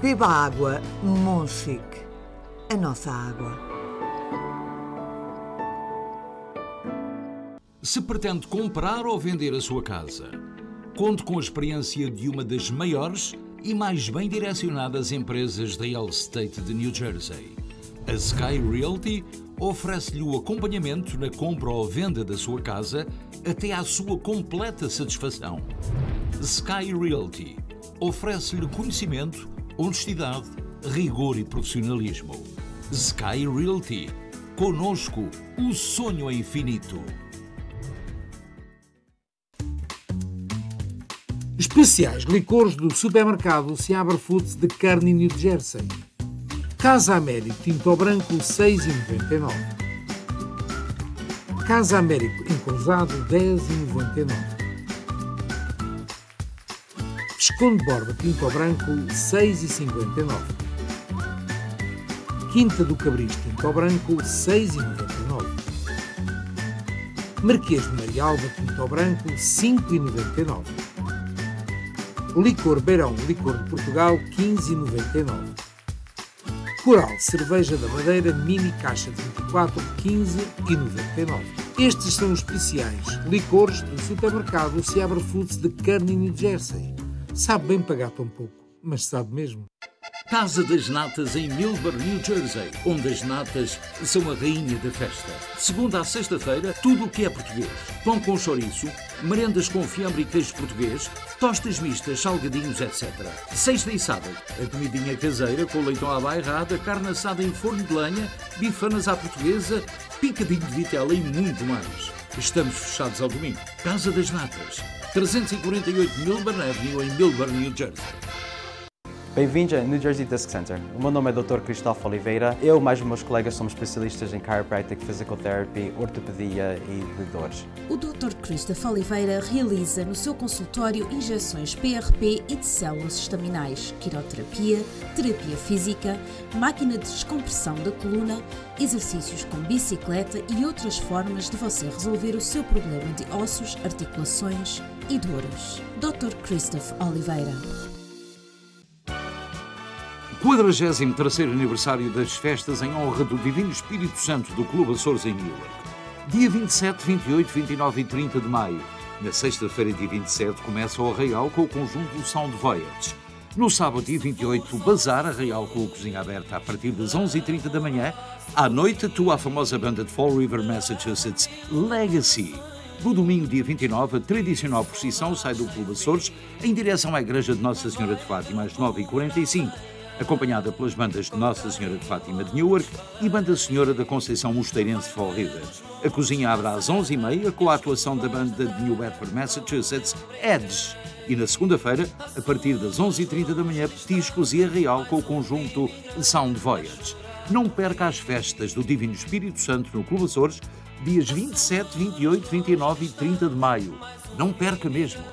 Beba água Monchique, a nossa água.
Se pretende comprar ou vender a sua casa, conte com a experiência de uma das maiores e mais bem direcionadas empresas da real estate de New Jersey. A Sky Realty oferece-lhe o acompanhamento na compra ou venda da sua casa até à sua completa satisfação. Sky Realty oferece-lhe conhecimento, honestidade, rigor e profissionalismo. Sky Realty. Conosco, o sonho é infinito.
Especiais licores do supermercado Seabra Foods de Kearney, New Jersey. Casa Américo Tinto Branco 6,99. Casa Américo Encruzado 10,99. Visconde Borba Tinto Branco 6,59. Quinta do Cabris Tinto Branco 6,99. Marquês de Marialva Tinto Branco 5,99. Licor Beirão Licor de Portugal 15,99. Coral Cerveja da Madeira Mini Caixa de 24 15,99. Estes são os especiais licores do supermercado Seabra Foods de Kearney, New Jersey. Sabe bem pagar tão pouco, mas sabe mesmo.
Casa das Natas em Millburn, New Jersey, onde as natas são a rainha da festa. De segunda à sexta-feira, tudo o que é português. Pão com chouriço, merendas com fiambre e queijo português, tostas mistas, salgadinhos, etc. Sexta e sábado, a comidinha caseira com leitão à bairrada, carne assada em forno de lenha, bifanas à portuguesa, picadinho de vitela e muito mais. Estamos fechados ao domingo. Casa das Natas, 348 Millburn Avenue, em Millburn, New Jersey.
Bem-vindos ao New Jersey Disc Center. O meu nome é Dr. Cristóvão Oliveira. Eu e mais os meus colegas somos especialistas em chiropractic, physical therapy, ortopedia e de dores.
O Dr. Cristóvão Oliveira realiza no seu consultório injeções PRP e de células estaminais, quiroterapia, terapia física, máquina de descompressão da coluna, exercícios com bicicleta e outras formas de você resolver o seu problema de ossos, articulações e dores. Dr. Cristóvão Oliveira.
43º aniversário das festas em honra do Divino Espírito Santo do Clube Açores em Newark. Dia 27, 28, 29 e 30 de maio. Na sexta-feira, dia 27, começa o Arraial com o conjunto Sound Voyage. No sábado, dia 28, o Bazar Arraial com a cozinha aberta a partir das 11h30 da manhã. À noite, atua a famosa banda de Fall River, Massachusetts, Legacy. No domingo, dia 29, a tradicional procissão sai do Clube Açores em direção à Igreja de Nossa Senhora de Fátima às 9h45. Acompanhada pelas bandas de Nossa Senhora de Fátima de Newark e Banda Senhora da Conceição Mosteirense de Fall River. A cozinha abre às 11h30 com a atuação da banda de New Bedford, Massachusetts, Edge. E na segunda-feira, a partir das 11h30 da manhã, petiscos e arraial com o conjunto Sound Voyage. Não perca as festas do Divino Espírito Santo no Clube Açores, dias 27, 28, 29 e 30 de maio. Não perca mesmo!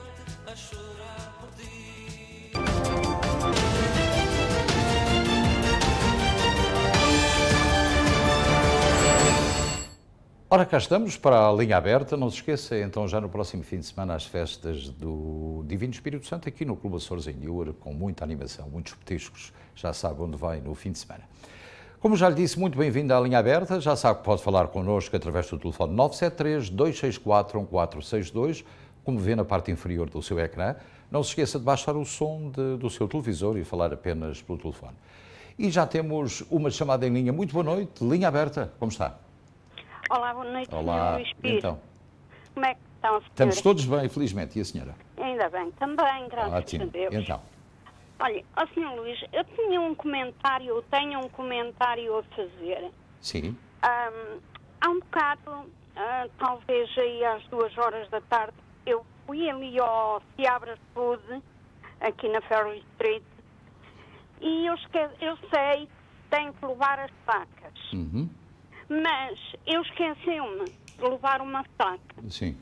Ora, cá estamos para a linha aberta. Não se esqueça, então, já no próximo fim de semana, as festas do Divino Espírito Santo aqui no Clube Açores em Newark, com muita animação, muitos petiscos. Já sabe onde vai no fim de semana. Como já lhe disse, muito bem-vindo à linha aberta. Já sabe que pode falar connosco através do telefone 973-264-1462, como vê na parte inferior do seu ecrã. Não se esqueça de baixar o som do seu televisor e falar apenas pelo telefone. E já temos uma chamada em linha. Muito boa noite, linha aberta. Como está?
Olá, boa noite,
Olá,
Sr. Luís Pires.
então.
Como é que estão, senhora?
Estamos todos bem, felizmente. E a senhora?
Ainda bem, também, graças
Ótimo.
a Deus.
Então.
Olha, Sr. Luís, eu tenho um comentário a fazer.
Sim.
Há um bocado, talvez aí às 2 horas da tarde, eu fui ali ao Seabras Food, aqui na Ferry Street, e eu sei que tenho que levar as sacas.
Uhum.
Mas eu esqueci-me de levar uma saca.
Sim.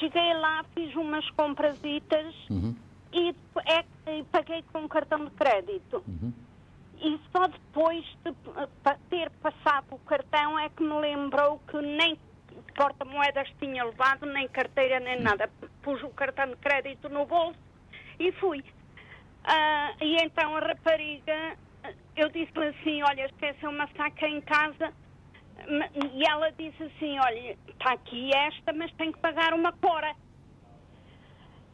Cheguei lá, fiz umas comprasitas e paguei com um cartão de crédito. E só depois de ter passado o cartão é que me lembrou que nem porta-moedas tinha levado, nem carteira, nem nada. Pus o cartão de crédito no bolso e fui. E então a rapariga... Eu disse-lhe assim, olha, esqueceu uma saca em casa, e ela disse assim, olha, está aqui esta, mas tem que pagar uma cora.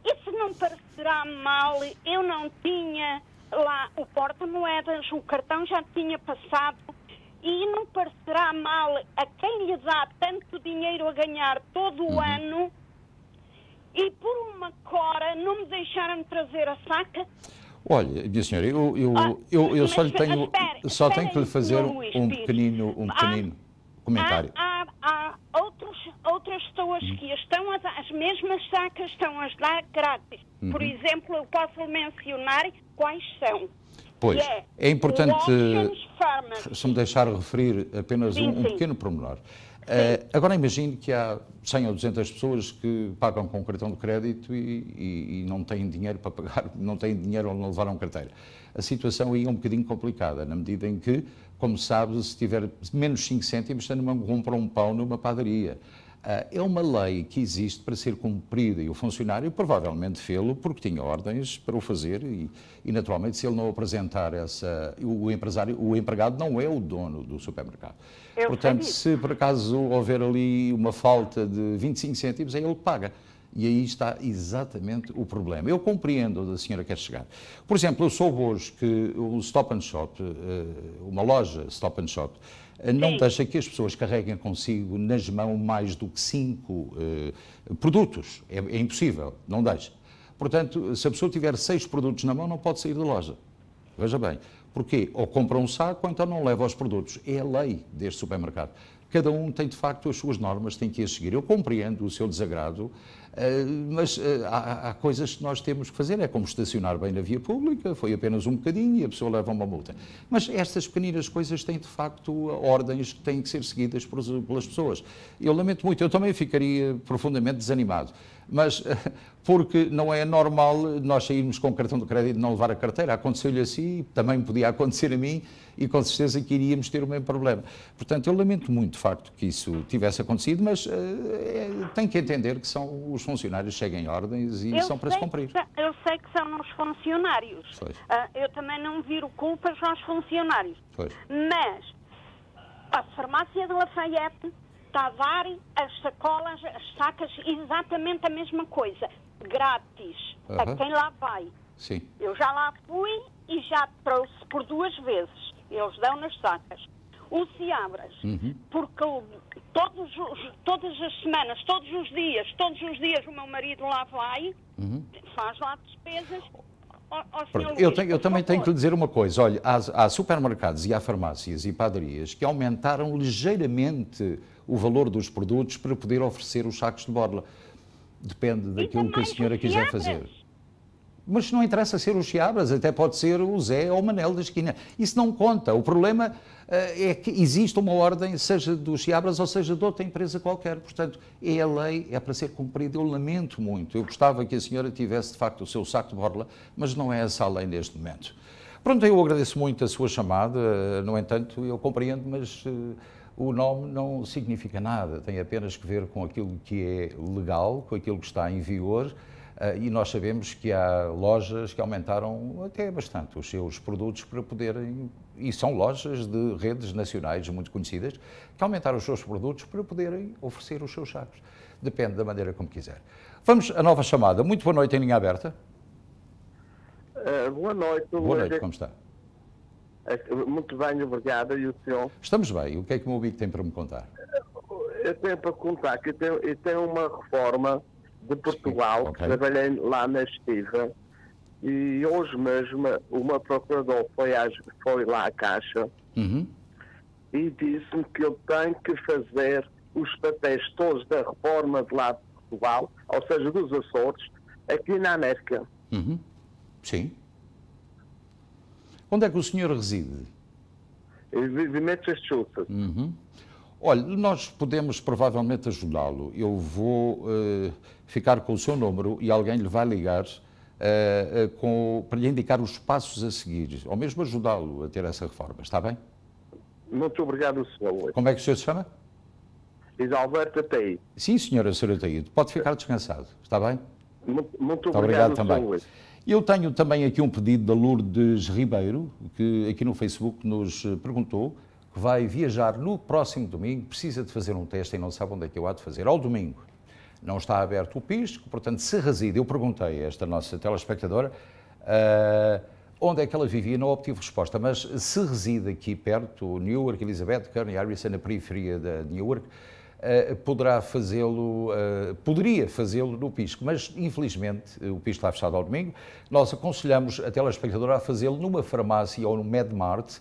Isso não parecerá mal, eu não tinha lá o porta-moedas, o cartão já tinha passado, e não parecerá mal a quem lhe dá tanto dinheiro a ganhar todo o ano, e por uma cora não me deixaram trazer a saca?
Olha, minha senhora, eu só tenho que lhe fazer um pequenino comentário.
Há outras pessoas que as mesmas sacas estão a dar grátis. Por exemplo, eu posso mencionar quais são.
Pois, é importante, se me deixar referir apenas um pequeno pormenor. Agora imagine que há 100 ou 200 pessoas que pagam com cartão de crédito e não têm dinheiro para pagar, não têm dinheiro ou não levaram carteira. A situação aí é um bocadinho complicada, na medida em que, como sabe, se tiver menos 5 cêntimos, compra um pão numa padaria. É uma lei que existe para ser cumprida e o funcionário provavelmente fê-lo porque tinha ordens para o fazer e naturalmente, se ele não apresentar o empregado não é o dono do supermercado. Portanto, se por acaso houver ali uma falta de 25 cêntimos, aí ele paga. E aí está exatamente o problema. Eu compreendo onde a senhora quer chegar. Por exemplo, eu soube hoje que o Stop and Shop, uma loja Stop and Shop, não deixa que as pessoas carreguem consigo nas mãos mais do que 5 produtos. É impossível, não deixa. Portanto, se a pessoa tiver 6 produtos na mão, não pode sair da loja. Veja bem. Porquê? Ou compra um saco ou então não leva os produtos. É a lei deste supermercado. Cada um tem, de facto, as suas normas, tem que as seguir. Eu compreendo o seu desagrado, mas há coisas que nós temos que fazer. É como estacionar bem na via pública, foi apenas um bocadinho e a pessoa leva uma multa. Mas estas pequeninas coisas têm, de facto, ordens que têm que ser seguidas pelas pessoas. Eu lamento muito, eu também ficaria profundamente desanimado. Mas porque não é normal nós sairmos com cartão de crédito e não levar a carteira. Aconteceu-lhe assim, também podia acontecer a mim e com certeza que iríamos ter o mesmo problema. Portanto, eu lamento muito, de facto, que isso tivesse acontecido, mas tem que entender que são os funcionários, seguem ordens e são para se cumprir.
Eu sei que são os funcionários. Eu também não viro culpas aos funcionários. Mas a farmácia de Lafayette está a dar as sacolas, as sacas, exatamente a mesma coisa, grátis, a quem lá vai.
Sim.
Eu já lá fui e já trouxe por 2 vezes. Eles dão nas sacas. O Seabras, porque todas as semanas, todos os dias o meu marido lá vai, faz lá despesas.
Eu também tenho que lhe dizer uma coisa. Olha, há supermercados e há farmácias e padarias que aumentaram ligeiramente o valor dos produtos para poder oferecer os sacos de borla. Depende daquilo que a senhora quiser fazer. Mas não interessa ser o Seabras, até pode ser o Zé ou o Manel da esquina. Isso não conta. O problema é que existe uma ordem, seja do Seabras ou seja de outra empresa qualquer. Portanto, é a lei, é para ser cumprida. Eu lamento muito. Eu gostava que a senhora tivesse, de facto, o seu saco de borla, mas não é essa a lei neste momento. Pronto, eu agradeço muito a sua chamada. No entanto, eu compreendo, mas o nome não significa nada, tem apenas que ver com aquilo que é legal, com aquilo que está em vigor, e nós sabemos que há lojas que aumentaram até bastante os seus produtos para poderem, e são lojas de redes nacionais muito conhecidas, que aumentaram os seus produtos para poderem oferecer os seus sacos. Depende da maneira como quiser. Vamos à nova chamada. Muito boa noite em linha aberta.
Boa noite.
Boa noite, como está?
Muito bem, obrigado. E o senhor?
Estamos bem. O que é que o meu amigo tem para me contar?
Eu tenho para contar que eu tenho uma reforma de Portugal,
okay.
Trabalhei lá na Estiva, e hoje mesmo o meu procurador foi lá à Caixa e disse-me que eu tenho que fazer os papéis todos da reforma de lá de Portugal, ou seja, dos Açores, aqui na América.
Sim. Onde é que o senhor reside?
Eu vivo em Massachusetts.
Olha, nós podemos provavelmente ajudá-lo. Eu vou ficar com o seu número e alguém lhe vai ligar para lhe indicar os passos a seguir, ou mesmo ajudá-lo a ter essa reforma. Está bem?
Muito obrigado, senhor.
Como é que o senhor se chama?
Alberto Ataíde.
Sim, senhora Ataíde. Pode ficar descansado. Está bem?
Muito obrigado
também.
Senhor.
Eu tenho também aqui um pedido da Lourdes Ribeiro, que aqui no Facebook nos perguntou que vai viajar no próximo domingo, precisa de fazer um teste e não sabe onde é que eu há de fazer. Ao domingo não está aberto o pisco, portanto, se reside, eu perguntei a esta nossa telespectadora onde é que ela vivia, não obtive resposta, mas se reside aqui perto, Newark, Elizabeth, Kearney, Harrison, na periferia de Newark, poderia fazê-lo no pisco, mas infelizmente o pisco está fechado ao domingo. Nós aconselhamos a telespectadora a fazê-lo numa farmácia ou no MedMart,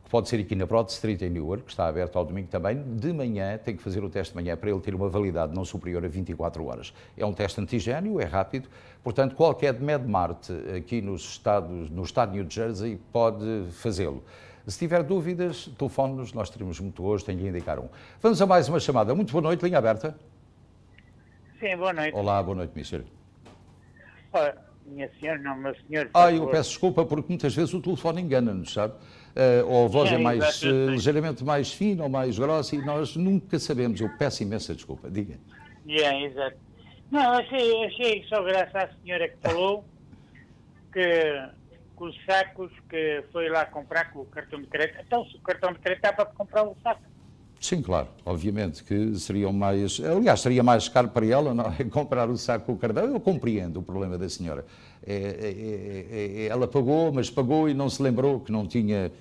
que pode ser aqui na Broad Street em Newark, que está aberto ao domingo também. De manhã tem que fazer o teste de manhã para ele ter uma validade não superior a 24 horas. É um teste antigênio, é rápido, portanto qualquer MedMart aqui no estado de New Jersey pode fazê-lo. Se tiver dúvidas, telefone-nos, nós teremos muito gosto em lhe indicar um. Vamos a mais uma chamada. Muito boa noite, linha aberta.
Sim, boa noite.
Olá, boa noite, Michel.
Olha, minha senhora, não, meu senhor.
Eu peço desculpa porque muitas vezes o telefone engana-nos, sabe? Ou a voz é mais ligeiramente mais fina ou mais grossa e nós nunca sabemos. Eu peço imensa desculpa. Diga.
Exato. Não, achei só graças à senhora que falou que os sacos que foi lá comprar com o cartão de crédito. Então, se o cartão de crédito dá para comprar o saco.
Sim, claro. Obviamente que seriam mais... Aliás, seria mais caro para ela não é? Comprar o saco com o cartão. Eu compreendo o problema da senhora. Ela pagou, mas pagou e não se lembrou que não tinha...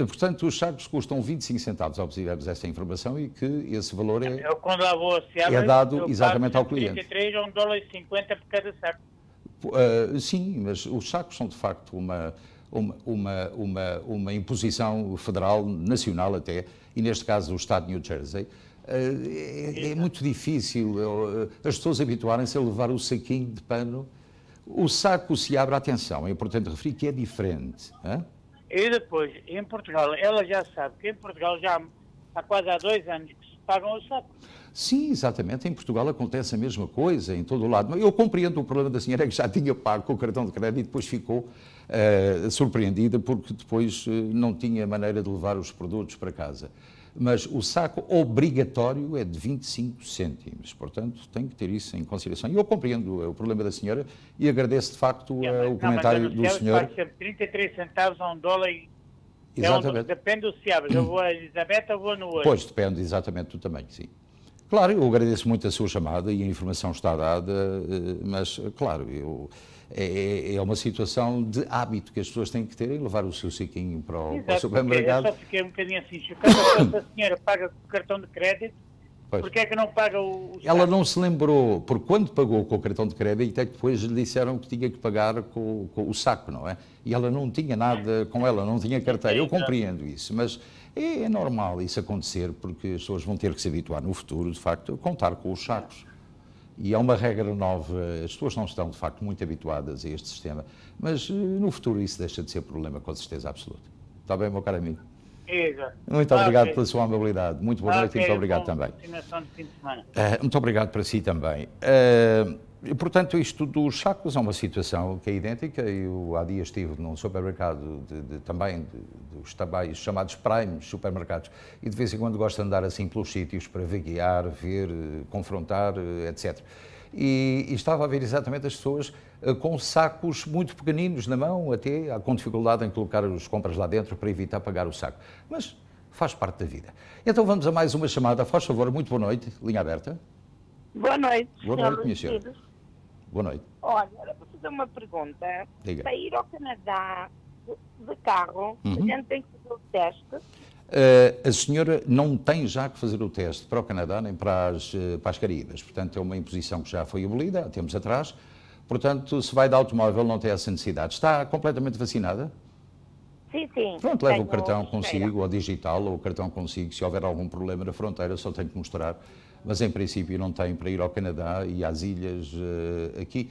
Portanto, os sacos custam 25 centavos, obtivemos essa informação e que esse valor
eu, quando lá vou Seabra,
é dado exatamente ao cliente.
33 ou $1,50 por cada saco.
Sim, mas os sacos são de facto uma imposição federal, nacional até, e neste caso o Estado de New Jersey. É muito difícil as pessoas habituarem-se a levar o saquinho de pano. O saco se abre, atenção, é importante referir que é diferente. Hein?
E depois, em Portugal, ela já sabe que em Portugal já há quase 2 anos que se pagam o saco.
Sim, exatamente. Em Portugal acontece a mesma coisa, em todo o lado. Eu compreendo o problema da senhora, é que já tinha pago com o cartão de crédito e depois ficou surpreendida porque depois não tinha maneira de levar os produtos para casa. Mas o saco obrigatório é de 25 cêntimos, portanto tem que ter isso em consideração. E eu compreendo o problema da senhora e agradeço de facto o comentário do senhor.
Faz sempre 33 centavos a $1.
Exatamente.
Depende do Seabra. Eu vou a Elizabeth ou vou no Ouro?
Pois, depende exatamente do tamanho, sim. Claro, eu agradeço muito a sua chamada e a informação está dada, mas, claro, é uma situação de hábito que as pessoas têm que ter em levar o seu saquinho para o supermercado.
Eu só fiquei um bocadinho assim chocado, se a senhora paga com o cartão de crédito, porque é que não paga o saco?
Ela não se lembrou, porque quando pagou com o cartão de crédito, é que depois lhe disseram que tinha que pagar com o saco, não é? E ela não tinha nada com ela, não tinha carteira. Eu compreendo isso, mas é normal isso acontecer, porque as pessoas vão ter que se habituar no futuro, de facto, a contar com os sacos. E é uma regra nova, as pessoas não estão, de facto, muito habituadas a este sistema, mas no futuro isso deixa de ser problema, com certeza absoluta. Está bem, meu caro amigo?
Exato.
Muito obrigado pela sua amabilidade. Muito boa noite e muito obrigado também.
Continuação de fim de semana.
Muito obrigado para si também. Portanto, isto dos sacos é uma situação que é idêntica. Eu há dias estive num supermercado também dos chamados primes supermercados, e de vez em quando gosto de andar assim pelos sítios para vaguear, ver, confrontar, etc. E estava a ver exatamente as pessoas com sacos muito pequeninos na mão, até com dificuldade em colocar as compras lá dentro para evitar pagar o saco. Mas faz parte da vida. Então vamos a mais uma chamada. Faz favor, muito boa noite. Linha aberta.
Boa noite,
boa noite, minha senhora. Boa noite.
Olha, era para fazer uma pergunta.
Diga.
Para ir ao Canadá de carro, a gente tem que fazer o teste?
A senhora não tem já que fazer o teste para o Canadá nem para as Caraíbas. Portanto, é uma imposição que já foi abolida há tempos atrás. Portanto, se vai de automóvel, não tem essa necessidade. Está completamente vacinada?
Sim, sim.
Pronto, leva o cartão consigo, ou digital, ou o cartão consigo. Se houver algum problema na fronteira, só tem que mostrar. Mas, em princípio, não tem para ir ao Canadá e às ilhas aqui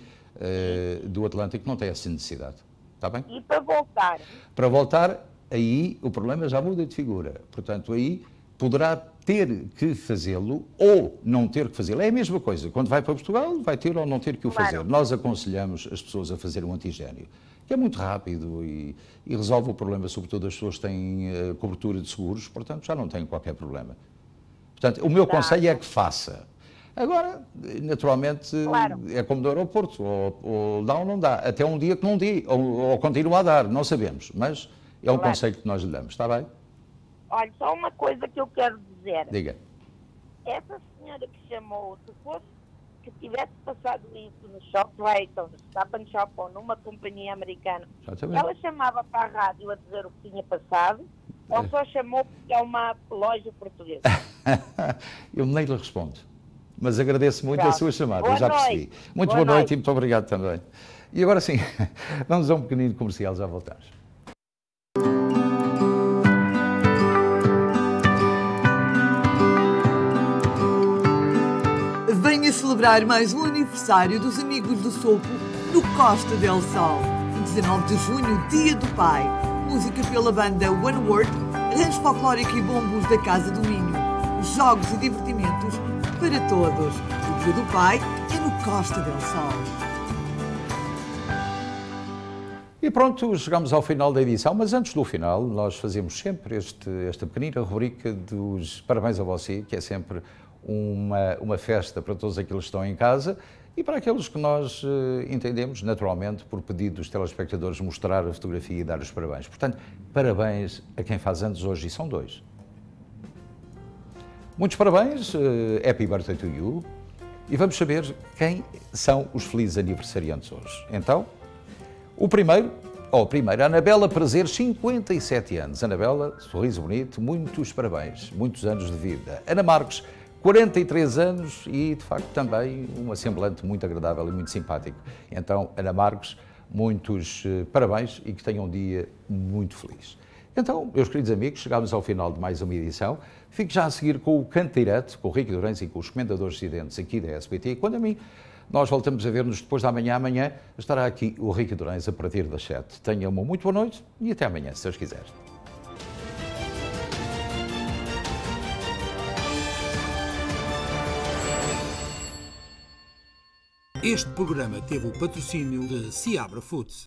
do Atlântico, não tem essa necessidade. Está bem?
E para voltar?
Para voltar, aí o problema já muda de figura. Portanto, aí poderá ter que fazê-lo ou não ter que fazê-lo. É a mesma coisa. Quando vai para Portugal, vai ter ou não ter que o fazer.
Claro.
Nós aconselhamos as pessoas a fazer um antigénio, que é muito rápido e resolve o problema, sobretudo as pessoas que têm cobertura de seguros, portanto já não têm qualquer problema. Portanto, o meu conselho é que faça. Agora, naturalmente, claro, é como do aeroporto, ou dá ou não dá, até um dia que não dê, ou continua a dar, não sabemos, mas é um conselho que nós lhe damos, está bem?
Olha, só uma coisa que eu quero dizer.
Diga.
Essa senhora que chamou, se fosse que tivesse passado isso no ShopRite, ou no Stop and Shop, ou numa companhia americana, ela chamava para a rádio a dizer o que tinha passado, ou só chamou porque é uma loja portuguesa?
Eu nem lhe respondo, mas agradeço muito a sua chamada, eu já percebi. Muito boa noite e muito obrigado também. E agora sim, vamos a um pequenino comercial, já voltamos.
Venha celebrar mais um aniversário dos Amigos do Sopro no Costa del Sol. 19 de junho, Dia do Pai. Música pela banda One Word, rancho folclórico e bombos da Casa do Minho. Jogos e divertimentos para todos. O Dia do Pai é no Costa del Sol.
E pronto, chegamos ao final da edição, mas antes do final nós fazemos sempre esta pequenina rubrica dos parabéns a você, que é sempre uma festa para todos aqueles que estão em casa e para aqueles que nós entendemos, naturalmente, por pedido dos telespectadores, mostrar a fotografia e dar os parabéns. Portanto, parabéns a quem faz anos hoje, e são 2. Muitos parabéns, happy birthday to you, e vamos saber quem são os felizes aniversariantes hoje. Então, a primeira, Anabela Prazer, 57 anos. Anabela, sorriso bonito, muitos parabéns, muitos anos de vida. Ana Marques, 43 anos e, de facto, também um semblante muito agradável e muito simpático. Então, Ana Marques, muitos parabéns e que tenham um dia muito feliz. Então, meus queridos amigos, chegámos ao final de mais uma edição. Fico já a seguir com o Canto Direto, com o Rico Durães e com os comentadores residentes aqui da SBT. Quando a mim, nós voltamos a ver-nos depois da manhã. Amanhã estará aqui o Rico Durães a partir das 7. Tenham uma muito boa noite e até amanhã, se Deus quiser.
Este programa teve o patrocínio de Seabra Foods.